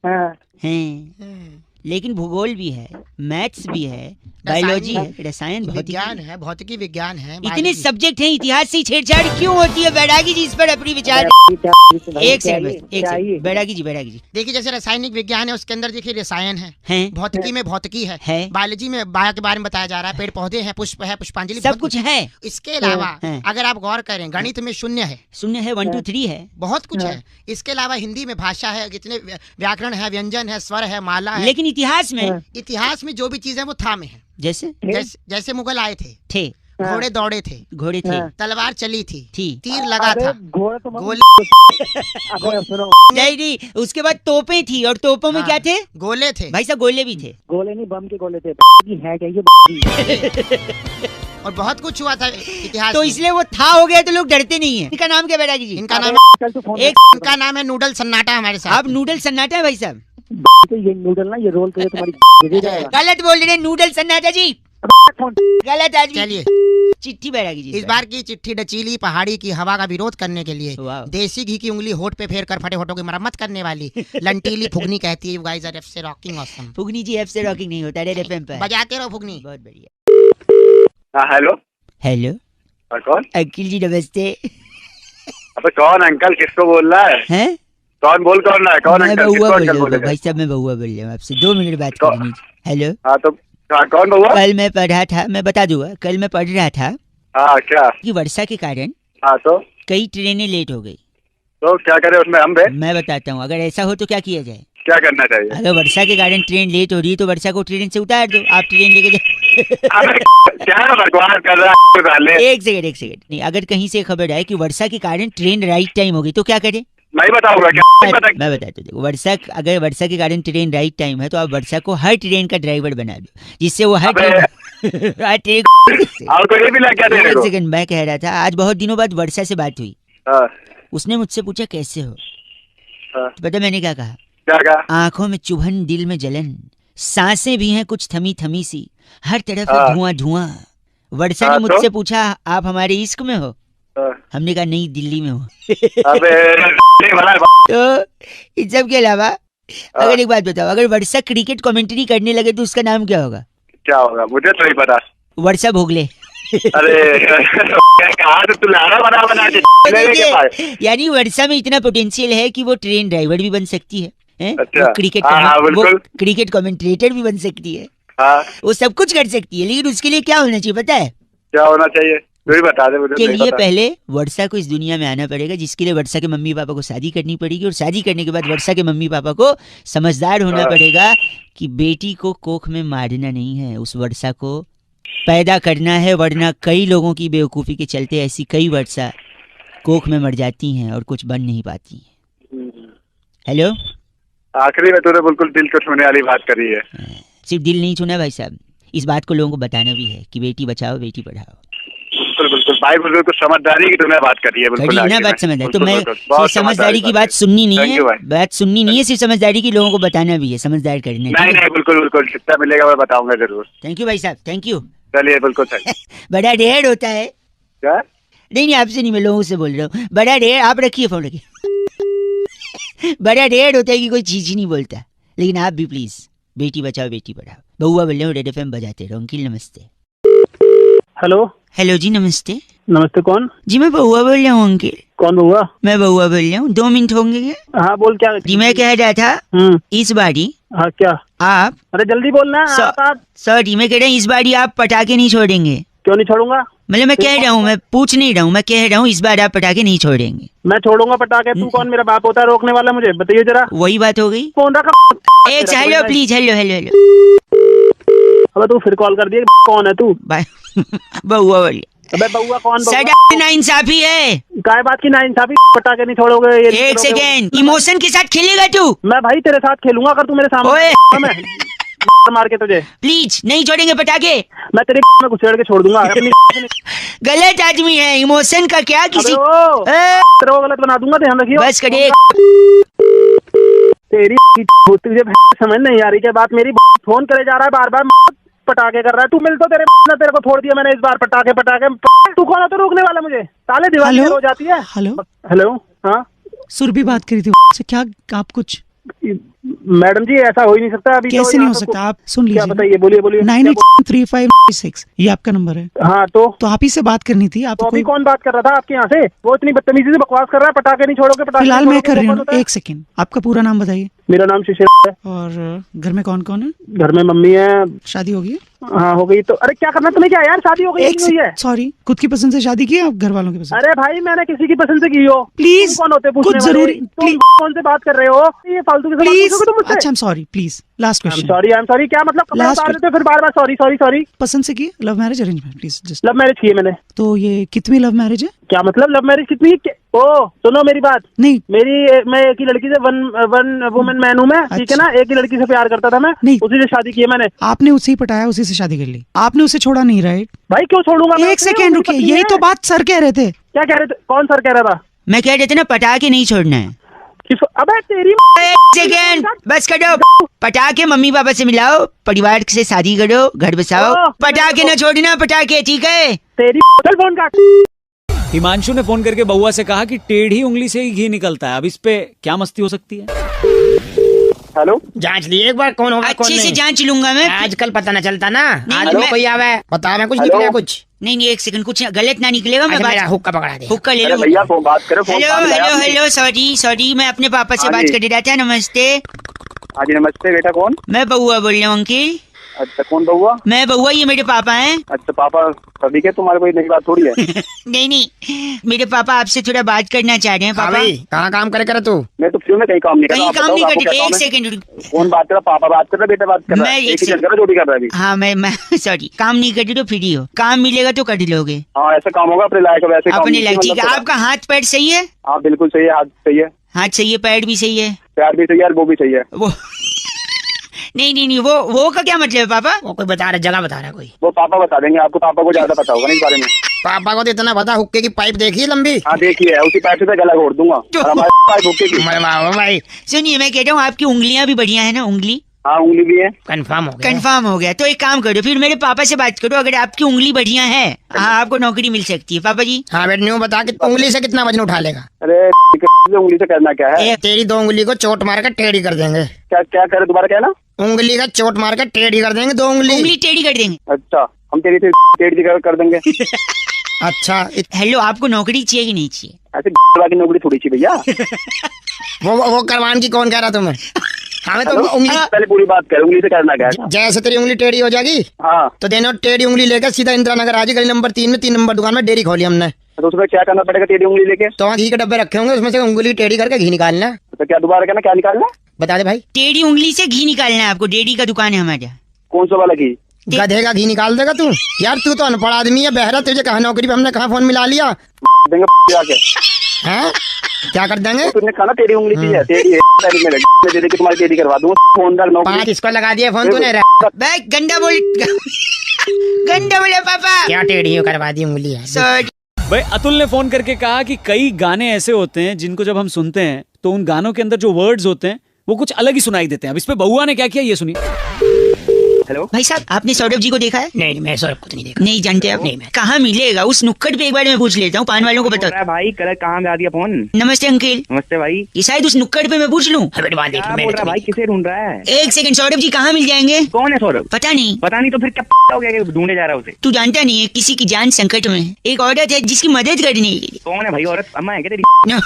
हाँ। हैं, लेकिन भूगोल भी है, मैथ्स भी है, बायोलॉजी है, रसायन, विज्ञान भौतिकी, है, भौतिकी विज्ञान है, इतने biology। सब्जेक्ट हैं, इतिहास से ही छेड़छाड़ क्यों होती है बैरागी जी? इस पर अपनी विचार। एक सेकंड बस, एक सेकंड बैरागी जी, बैरागी जी। देखिए जैसे रासायनिक विज्ञान है उसके अंदर देखिए रसायन है, हैं, भौतिकी में भौतिकी है, बायोलॉजी में बायो के बारे में बताया जा रहा है, पेड़ पौधे हैं, पुष्प है, पुष्पांजलि, सब बहुत कुछ है। इसके अलावा हाँ। अगर आप गौर करें गणित में शून्य है, शून्य है, 1 2 3 है, बहुत कुछ है। इसके अलावा हिंदी में भाषा है, कितने व्याकरण है, व्यंजन है, स्वर है, माला है। लेकिन इतिहास में इतिहास में जो भी चीज है वो था में है। जैसे जैसे मुगल आए थे, थे, घोड़े दौड़े थे, घोड़े थे, तलवार चली थी, थी, तीर लगा था, घोड़ा तो गोले अबे सुनो, नहीं, उसके बाद तोपें थी और तोपों में हाँ। क्या थे? गोले थे भाई साहब गोले भी थे। गोले नहीं बम के गोले थे। है क्या ये? और बहुत कुछ हुआ था इतिहास तो में। इसलिए वो था हो गया तो लोग डरते नहीं है। इनका नाम क्या बैरागी जी? इनका नाम कल तू फोन इनका नाम है नूडल सन्नाटा हमारे साथ। आप नूडल सन्नाटा है भाई साहब? तो ये नूडल ना ये रोल करे तुम्हारी दे जाएगा। गलत बोल रहे हैं, नूडल सन्नाटा जी, फोन गलत आदमी। चलिए चिट्ठी बैरागी जी। इस बार की चिट्ठी डचीली पहाड़ी की हवा का विरोध करने के लिए वाह। देसी घी की उंगली होठ पे फेर कर फटे होठों की मरम्मत करने वाली लंटीली फुगनी कहती है, you guys are FC rocking awesome. फुगनी जी एफ से रॉकिंग नहीं होता, रेड एफएम पे बजाते रहो फुगनी। बहुत बढ़िया। हाँ हेलो। हेलो कौन? अंकिल जी नमस्ते। अबे कौन अंकल? किसको बोल रहा है? हैं? कौन बोल कौन रहा है? कौन मैं अंकल? बउआ किसको बोल अंकल रहा हूँ बोलेगा? भाई साहब, मैं बउआ बोल रहा हूँ आपसे, 2 मिनट बात कौन? करनी। हेलो, हाँ तो हाँ, कौन बउआ? कल मैं पढ़ा था, मैं बता दूंगा, कल मैं पढ़ रहा था हाँ क्या? कि वर्षा के कारण हाँ तो कई ट्रेनें लेट हो गई। क्या करे उसमें हम बे? मैं बताता हूँ, अगर ऐसा हो तो क्या किया जाए? क्या करना चाहिए? अगर वर्षा के कारण ट्रेन लेट हो रही है तो वर्षा को ट्रेन से उतार दो, आप ट्रेन लेके जाओ। अबे क्या बकवास कर रहा है साले? एक सेकंड नहीं, अगर कहीं से खबर आए कि वर्षा के कारण ट्रेन राइट टाइम हो गई तो क्या करें? मैं बताऊंगा क्या मैं बताता हूँ, देखो अगर वर्षा के कारण ट्रेन राइट टाइम है तो आप वर्षा को हर ट्रेन का ड्राइवर बना दो, जिससे वो हर ट्रेन और कोई भी लग गया तेरे एक को? सेकंड, मैं कह रहा था आज बहुत दिनों बाद वर्षा से बात हुई, हाँ, उसने मुझसे पूछा कैसे हो, हाँ। तो पता मैंने क्या कहा? क्या कहा? आंखों में चुभन, दिल में जलन, सांसें भी हैं कुछ थमी थमी सी, हर तरफ हाँ। धुआं धुआं। वर्षा ने हाँ, तो? मुझसे पूछा आप हमारे इश्क में हो? हाँ। हमने कहा नहीं, दिल्ली में हो। अबे भला तो इन सब के अलावा अगर एक बात बताओ, अगर वर्षा क्रिकेट कमेंट्री करने लगे तो उसका नाम क्या होगा? क्या होगा मुझे तो नहीं पता। वर्षा भोगले। अरे कहा तो तू लारा बना के यानी वर्षा में इतना पोटेंशियल है कि वो ट्रेन ड्राइवर भी बन सकती है, हैं? अच्छा। वो क्रिकेट हाँ, वो बिल्कुल। क्रिकेट कमेंटेटर भी बन सकती है, हाँ, वो सब कुछ कर सकती है, लेकिन उसके लिए क्या होना चाहिए पता है? क्या होना चाहिए तू ही बता दे मुझे। के नहीं लिए पता। पहले वर्षा को इस दुनिया में आना पड़ेगा, जिसके लिए वर्षा के मम्मी पापा को शादी करनी पड़ेगी, और शादी करने के बाद वर्षा के मम्मी पापा को समझदार होना हाँ। पड़ेगा कि बेटी को कोख में मारना नहीं है, उस वर्षा को पैदा करना है, वरना कई लोगों की बेवकूफ़ी के चलते ऐसी कई वर्षा कोख में मर जाती हैं और कुछ बन नहीं पाती हैं। हेलो, आखिरी में तूने बिल्कुल दिल को छूने वाली बात करी है। सिर्फ दिल नहीं छूना भाई साहब, इस बात को लोगों को बताना भी है कि बेटी बचाओ बेटी पढ़ाओ। बिल्कुल बिल्कुल भाई, बिल्कुल कुछ समझदारी की तूने बात करी है। बिल्कुल घड़ी ना आखिर बात में। समझदारी, तो बिल्कुल, मैं बिल्कुल, सिर्फ बहुत समझदारी की बात है। सुननी नहीं Thank है, you भाई। बात सुननी नहीं है, सिर्फ समझदारी की लोगों को बताना भी है, समझदार करने। नहीं नहीं बिल्कुल बिल्कुल, जितना मिलेगा मैं बताऊंगा जरूर। थैंक यू भाई साहब, थैंक यू। चलिए बिल्कुल सही। बड़ा ढेर होता है, क्या? नहीं आपसे नहीं, मैं लोगों से बोल रहा हूँ। बड़ा ढेर, आप रखिए फोन रखिए। बड़ा ढेर होता है कि कोई चीज ही नहीं बोलता, लेकिन आप भी प्लीज बेटी बचाओ बेटी पढ़ाओ। बहुआ बोल रहे हो, रेड FM बजाते रहो। अंकिल नमस्ते। हेलो। हेलो जी नमस्ते। नमस्ते, कौन? जी मैं बहुआ बोल रहा हूँ अंकिल। कौन बहुआ? मैं बहुआ बोल रहा हूँ, 2 मिनट होंगे क्या? हाँ बोल, क्या? जी मैं कह रहा था इस बारी हाँ क्या? आप, अरे जल्दी बोलना है। आप सॉरी मैं कह रहा हूँ इस बारी आप पटाखे नहीं छोड़ेंगे। क्यों नहीं छोड़ूंगा? मतलब मैं कह रहा हूँ, मैं पूछ नहीं रहा हूँ, मैं कह रहा हूँ इस बार आप पटाखे नहीं छोड़ेंगे। मैं छोड़ूंगा पटाखे? तू कौन मेरा बाप होता है रोकने वाला? मुझे बताइए जरा। वही बात हो गई। फोन रखा। एक hello please, hello hello hello. अबे तू फिर कॉल कर दिया। कौन है तू? बहुआ बोलिए। अबे बहुआ कौन? सर नाइंसाफी है। काय बात की नाइंसाफी? पटाखे नहीं छोड़ोगे? ये एक सेकेंड, इमोशन के साथ खेलेगा तू? मैं भाई तेरे साथ खेलूंगा अगर तू मेरे ओए। सामने मार के तुझे। प्लीज नहीं छोड़ेंगे पटाखे। मैं तेरे में घुसेड़ के छोड़ दूंगा अपनी। गलत आदमी है, इमोशन का क्या किसी तेरे को गलत बना दूंगा, ध्यान रखियो। बस करिए। तेरी तुझे समझ नहीं आ रही क्या बात मेरी? फोन करे जा रहा है बार बार, पटाखे कर रहा है तू। मिल तो तेरे को छोड़ दिया मैंने इस बार। पटाखे पटाखे तू कौन है तो रोकने वाला मुझे? ताले दीवार हो जाती है। Hello hello. हाँ सुरभि बात करी थी से, क्या आप कुछ? मैडम जी ऐसा हो ही नहीं सकता अभी। कैसे तो नहीं हो सकता? आप सुन लीजिए। क्या बताइए, बोलिए बोलिए। 983596 ये आपका नंबर है। हाँ तो आप ही से बात करनी थी। आप तो अभी कौन बात कर रहा था आपके यहाँ से? वो इतनी बदतमीजी से बकवास कर रहा है, पटाखे नहीं छोड़ोगे पटाखे। फिलहाल मैं कर रही हूँ। एक सेकंड, आपका पूरा नाम बताइए। मेरा नाम शिशिर है। और घर में कौन कौन है? घर में मम्मी है। शादी हो गई? हाँ हो गई। तो अरे क्या करना तुम्हें? क्या यार शादी हो गई? एक सॉरी, खुद की पसंद से शादी की आप घर वालों की पसंद? अरे भाई मैंने किसी की पसंद से की हो। प्लीज कौन होते पूछने कुछ वाले? जरूरी, तुम कौन से बात कर रहे हो? ये फालतू की प्लीज। तुम मुझसे? अच्छा sorry, please last question. Sorry I am sorry. क्या मतलब कपड़े Last उतार देते हो फिर बार बार सॉरी सॉरी सॉरी? पसंद से की? Love marriage arrange marriage? Please just. Love marriage की है मैंने। तो ये कितनी लव मैरिज है? क्या मतलब लव मैरिज कितनी? ओ सुनो मेरी बात। नहीं मैं एक ही लड़की से वन वुमन मैन हूँ मैं, ठीक है ना? एक ही लड़की से प्यार करता था मैं, नहीं। उसी से शादी की है मैंने। आपने उसे ही पटाया, उसी से शादी कर ली, आपने उसे छोड़ा नहीं, राइट? भाई क्यों छोड़ूंगा मैं? एक सेकेंड रुकिए, यही तो बात सर कह रहे थे। क्या कह रहे थे? कौन सर कह रहा था? मैं कह रहे थे ना पटाखे नहीं छोड़ना है। अबे तेरी एक सेकेंड बस करो। पटाखे मम्मी पापा से मिलाओ, परिवार से शादी करो, घर बसाओ। पटाखे ना छोड़ना, पटाखे, ठीक है? तेरी चल फोन काट। हिमांशु ने फोन करके बउआ से कहा कि टेढ़ी उंगली से ही घी निकलता है। अब इस पे क्या मस्ती हो सकती है? हेलो, जांच लिए एक बार कौन होगा कौन अच्छे नहीं? से जांच लूंगा मैं। आजकल पता न चलता ना। आज मैं- कोई आवे बता, मैं कुछ निकला कुछ नहीं एक सेकंड, कुछ गलत ना निकलेगा। मैं अच्छा, मेरा बात हुक्का पकड़ा दे। हुक्का ले अरे लो। भैया फोन बात करो। फोन हेलो सामने हेलो आया। हेलो, सॉरी मैं अपने पापा से हाँ बात जी। कर रहा था। नमस्ते। हाँ जी नमस्ते। बेटा कौन? मैं बउआ बोल रहा हूँ अंकिल। अच्छा, कौन बउआ? मैं बउआ, ये मेरे पापा हैं। अच्छा, पापा सभी के, तुम्हारे कोई नई बात थोड़ी है। नहीं, मेरे पापा आपसे थोड़ा बात करना चाह रहे हैं। हाँ पापा भाई, कहाँ काम करे तू? मैं तो फ्री में कहीं काम नहीं कर रहा। कहीं काम नहीं करते। एक सेकंड। कौन बात कर रहा? पापा बात कर रहा, बेटा बात कर रहा है? एक ही जगह कर, जो भी कर रहा है अभी। हाँ, मैं सॉरी, काम नहीं करते तो फ्री हो, काम मिलेगा तो कर लोगे। हाँ, ऐसा काम होगा अपने लायक, वैसे काम अपने नहीं, लायक। ठीक है, मतलब आपका हाथ पैर सही है? हाँ बिल्कुल सही है, हाथ सही है। हाथ सही है, पैर भी सही है, प्यार भी सही है और वो भी सही है। वो नहीं, वो का क्या मतलब है पापा? वो कोई बता रहा, जगह बता रहा है कोई। वो पापा बता देंगे आपको, पापा को ज्यादा पता होगा ना इस बारे में। पापा को तो इतना पता, हुक्के की पाइप देखी लंबी? हाँ देखिए, उसी पाइप से गला घोट दूंगा और हमारे पाइप हुक्के की। भाई सुनिए, मैं कह रहा हूँ आपकी उंगलियां भी बढ़िया है ना? उंगली? हाँ, उंगली भी है। कंफर्म हो गया। कंफर्म हो गया। तो एक काम करो, फिर मेरे पापा से बात करो, अगर आपकी उंगली बढ़िया है, हाँ, आपको नौकरी मिल सकती है। पापा जी। हाँ बेटा, न्यू बता कि उंगली से कितना वजन उठा लेगा? अरे उंगली से करना क्या है? तेरी 2 उंगली को चोट मार कर टेढ़ी कर देंगे। क्या क्या करे, दोबारा क्या ना? उंगली का चोट मार कर टेढ़ी कर देंगे, 2 उंगली टेढ़ी कर देंगे। अच्छा, हम तेरी से टेढ़ी कर देंगे। अच्छा, हेलो, आपको नौकरी चाहिए कि नहीं चाहिए? ऐसे की नौकरी थोड़ी चाहिए भैया। वो करवान की कौन कह रहा तुम्हें? हमें तो उंगली पहले पूरी बात कर, उंगली से करना क्या है? जैसे तेरी उंगली टेढ़ी हो जाएगी, हाँ, तो देनो टेढ़ी उंगली लेकर सीधा इंदिरा नगर आज गली नंबर 3 में 3 नंबर दुकान में डेयरी खोली हमने। तो उसमें क्या करना पड़ेगा टेढ़ी उंगली लेके? तो वहाँ घी के डब्बे रखे होंगे, उसमें से उंगली टेढ़ी करके घी निकालना। तो क्या दोबारा कहना, क्या निकालना? बता दे भाई। टेढ़ी उंगली से घी निकालना है आपको। डेयरी का दुकान है हमारे। कौन सा वाला घी? गधे का घी निकाल देगा तू? यार तू तो अनपढ़ आदमी है, बहरा, तुझे कहा नौकरी पे हमने कहा फोन मिला लिया? देंगे जाके। हैं? क्या कर देंगे? तुमने कहा ना टेढ़ी उंगली चाहिए, टेढ़ी है मैं दे के तुम्हारी टेढ़ी करवा दूंगा। फोन कर नौकरी। 5 इसको लगा दिया फोन तूने। गंदा बोले पापा। क्या टेढ़ी करवा दी उंगली है? सॉरी भाई, अतुल ने फोन करके कहा कि कई गाने ऐसे होते हैं जिनको जब हम सुनते हैं तो उन गानों के अंदर जो वर्ड्स होते हैं वो कुछ अलग ही सुनाई देते हैं। अब इस पे बउआ ने क्या किया, ये सुनिए। हेलो भाई साहब, आपने सौरभ जी को देखा है? नहीं, मैं सौरभ को तो नहीं देखा। नहीं जानते आप? नहीं, मैं कहाँ मिलेगा उस नुक्कड़ पे? एक बार मैं पूछ लेता हूँ, पान वालों को बताओ। भाई कल कहाँ ला दिया फोन? नमस्ते अंकिल। नमस्ते भाई। ये शायद उस नुक्कड़ पे मैं पूछ लूँ। बोल रहा भाई, किसे ढूंढ रहा है? एक सेकंड, सौरभ जी कहाँ मिल जाएंगे? कौन है सौरभ? पता नहीं। पता नहीं तो फिर क्या हो गया कि ढूंढे जा रहा है उसे? तू जानता नहीं है, किसी की जान संकट में है। एक औरत है जिसकी मदद करने के लिए। कौन है भाई? औरत अम्मा है क्या तेरी? नो।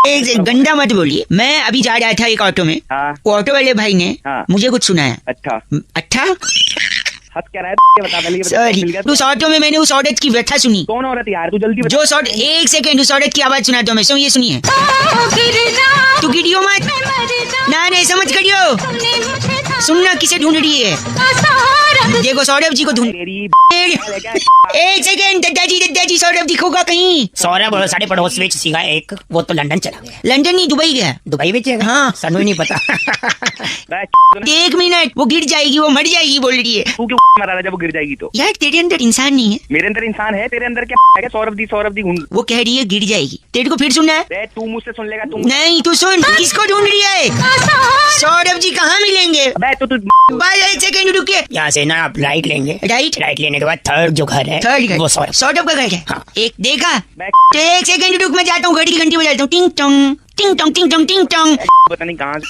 एक सेकंड, गंदा मत बोलिए। मैं अभी जा रहा था एक ऑटो में। हाँ। वो ऑटो वाले भाई ने हाँ। मुझे कुछ सुनाया। अच्छा, अच्छा हंस क्या रहा है? बता पहले, सॉरी, उस ऑटो में मैंने उस औरत की व्यथा सुनी। कौन औरत यार? तू जल्दी बता। जो शॉर्ट, एक सेकंड, उस औरत की आवाज सुनाता हूँ मैं। सुनिए सुनिए। तू गिरियो मत ना, ऐसा मत करियो। सुनना किसे ढूंढ रही है। देखो, सौरभ जी को ढूंढ। एक सेकंड, दादाजी सौरभ दिखोगा कहीं? सौरभ साढ़े पड़ोस में सीखा एक, वो तो लंदन चला गया। लंदन नहीं, दुबई गया। दुबई में हाँ। सनु नहीं पता। 1 मिनट, वो गिर जाएगी, वो मर जाएगी बोल रही है। तू क्यों मरा जब वो गिर जाएगी तो? यार तेरे अंदर इंसान नहीं है। मेरे अंदर इंसान है, तेरे अंदर क्या है? सौरभ दी ढूंढ। वो कह रही है गिर जाएगी। तेरे को फिर सुनना है? तू मुझसे सुन लेगा। तू नहीं, तू सुन। किसको ढूंढ रही है? सौरभ जी कहाँ मिलेंगे? तू भाई एक सेकंड रुकिए। यहाँ से ना आप राइट लेंगे। राइट लेने के बाद थर्ड जो घर है, थर्ड वो घर, सौरभ का घर है। हाँ। एक देखा। तो एक सेकंड रुक, मैं जाता हूँ, घड़ी की घंटी बजाता हूँ। टिंग टोंग टिंग टोंग टिंग टोंग टिंग टोंग। पता नहीं कहाँ।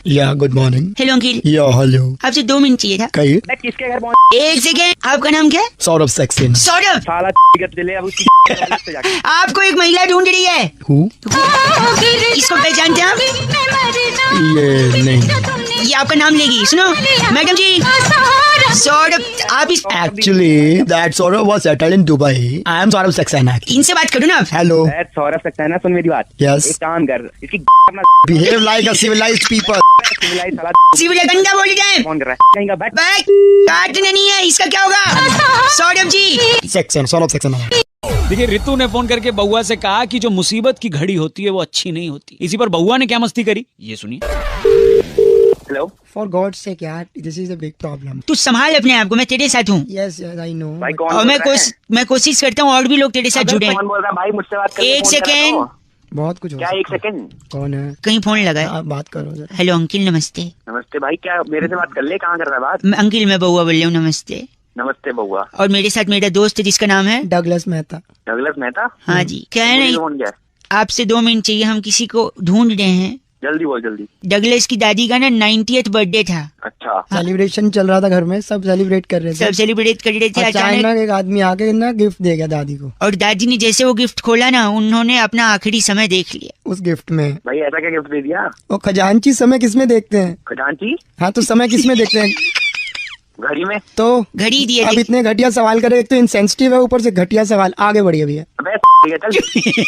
या गुड मॉर्निंग। Hello uncle. या हेलो। आपसे 2 मिनट चाहिए था। कहिए। किसके घर पहुंच? एक सेकंड, आपका नाम क्या है? सौरभ सक्सेना। सौरभ, साला चले अब उसकी से जाके। आपको एक महिला ढूंढ रही है। इसको पहचानते हैं आप? ये नहीं। ये आपका नाम लेगी। सुनो मैडम जी, सौरभ आप इस Actually, that Saurabh was settled in Dubai. I am Saurabh Saxena. इनसे बात करो ना आप। Hello. सौरभ सकता है ना, सुन मेरी बात। Yes. एक काम कर, इसकी Behave like a civilized people. Civil गंदा बोल जाए। फोन कर रहा है कहीं का? बैठ। काटना नहीं है, इसका क्या होगा? Saurabh ji. Saxena. Saurabh Saxena. देखिए, रितु ने फोन करके बउआ से कहा कि जो मुसीबत की घड़ी होती है वो अच्छी नहीं होती। इसी पर बउआ ने क्या मस्ती करी, ये सुनिए। हेलो। For God's sake, यार, this is a big problem. तू संभाल अपने आप को, मैं तेरे साथ हूँ। Yes, yes, I know. भाई कौन और मैं कोशिश करता हूँ और भी लोग तेरे साथ जुड़े। कौन बोल रहा है भाई? मुझसे बात कर। एक सेकेंड। बहुत कुछ हो क्या? सकता एक है। सेकंड। कौन है? कहीं फोन लगा है? आप बात करो जरा। हेलो अंकिल, नमस्ते। नमस्ते भाई, क्या मेरे से बात कर ले? कहाँ कर रहा है बात? अंकिल, मैं बउआ बोल रहा हूँ। नमस्ते। नमस्ते बउआ। और मेरे साथ मेरा दोस्त है जिसका नाम है डगलस मेहता। डगलस मेहता? हाँ जी। क्या है नहीं, फोन क्या? आपसे 2 मिनट चाहिए। हम किसी को ढूंढ रहे हैं। जल्दी बोल जल्दी। डगलस की दादी का ना 90th बर्थडे था। अच्छा। सेलिब्रेशन चल रहा था घर में, सब सेलिब्रेट कर रहे थे। सब सेलिब्रेट कर रहे थे। अचानक अचानक एक आदमी आके ना गिफ्ट दे गया दादी को। और दादी ने जैसे वो गिफ्ट खोला ना, उन्होंने अपना आखिरी समय देख लिया। उस गिफ्ट में भाई ऐसा क्या गिफ्ट दे दिया? वो खजांची समय किसमें देखते हैं? खजांची? हाँ, तो समय किसमें देखते हैं? घड़ी में तो घड़ी दिए अब इतने घटिया सवाल करे, एक तो इनसेंसिटिव है, ऊपर से घटिया सवाल। आगे बढ़िए भैया। अबे ठीक है चल।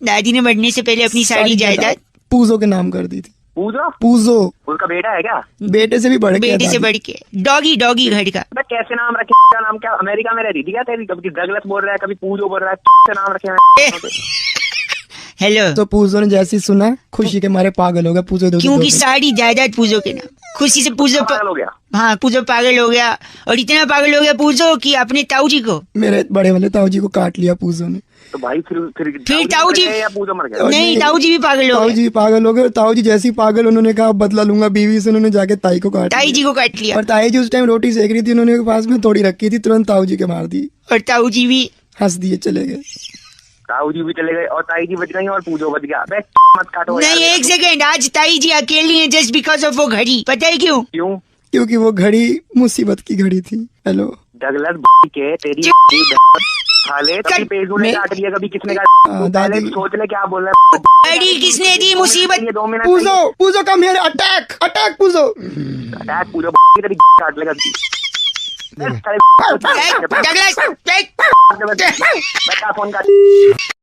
दादी ने मरने से पहले अपनी सारी जायदाद पूजो के नाम कर दी थी। पूजो पूजो उसका बेटा है क्या? बेटे से भी बढ़ के बेटे से दादी। बढ़ के डॉगी डॉगी घर का। अबे कैसे नाम रखे? क्या नाम? क्या अमेरिका में रहती थी क्या तेरी? कभी डगलस बोल रहा है, कभी पूजो बोल रहा है, कैसे नाम रखे? हेलो तो पूजो ने जैसे सुना खुशी के मारे पागल हो गया। पूजो दो क्योंकि सारी जायदाद पूजो के नाम। खुशी से पूजो पागल हो गया। हाँ पूजो पागल हो गया, और इतना पागल हो गया पूजो कि अपने ताऊ जी को, मेरे बड़े वाले ताऊ जी को काट लिया पूजो ने। तो भाई फिर ताऊ जी या पूजो मर गया? नहीं, ताऊ जी भी पागल हो ताऊ गए। जी पागल हो गए। और ताऊ जी जैसे ही पागल, उन्होंने कहा बदला लूंगा बीवी से, उन्होंने जाके ताई को काट ताई जी को काट लिया, और ताई जी उस टाइम रोटी सेक रही थी, उन्होंने पास में थोड़ी रखी थी, तुरंत ताऊ जी के मार दी और ताऊ जी भी हंस दिए चले गए। ताऊ जी भी चले गए और ताई जी बच गई और पूजो बच गया। अबे मत काटो नहीं। यार। एक सेकेंड, आज ताई जी अकेली है जस्ट बिकॉज ऑफ वो घड़ी। पता है क्यों? क्यों? क्योंकि वो घड़ी मुसीबत की घड़ी थी। हेलो डगलस के तेरी खा ले, कभी पेज ने काट लिया, कभी किसने काट। दादी सोच ले क्या बोल रहा है। घड़ी किसने दी? मुसीबत। 2 मिनट पूजो पूजो कम हियर, अटैक अटैक पूजो। अटैक पूजो तेरी काट लेगा। डगलस बता फोन का।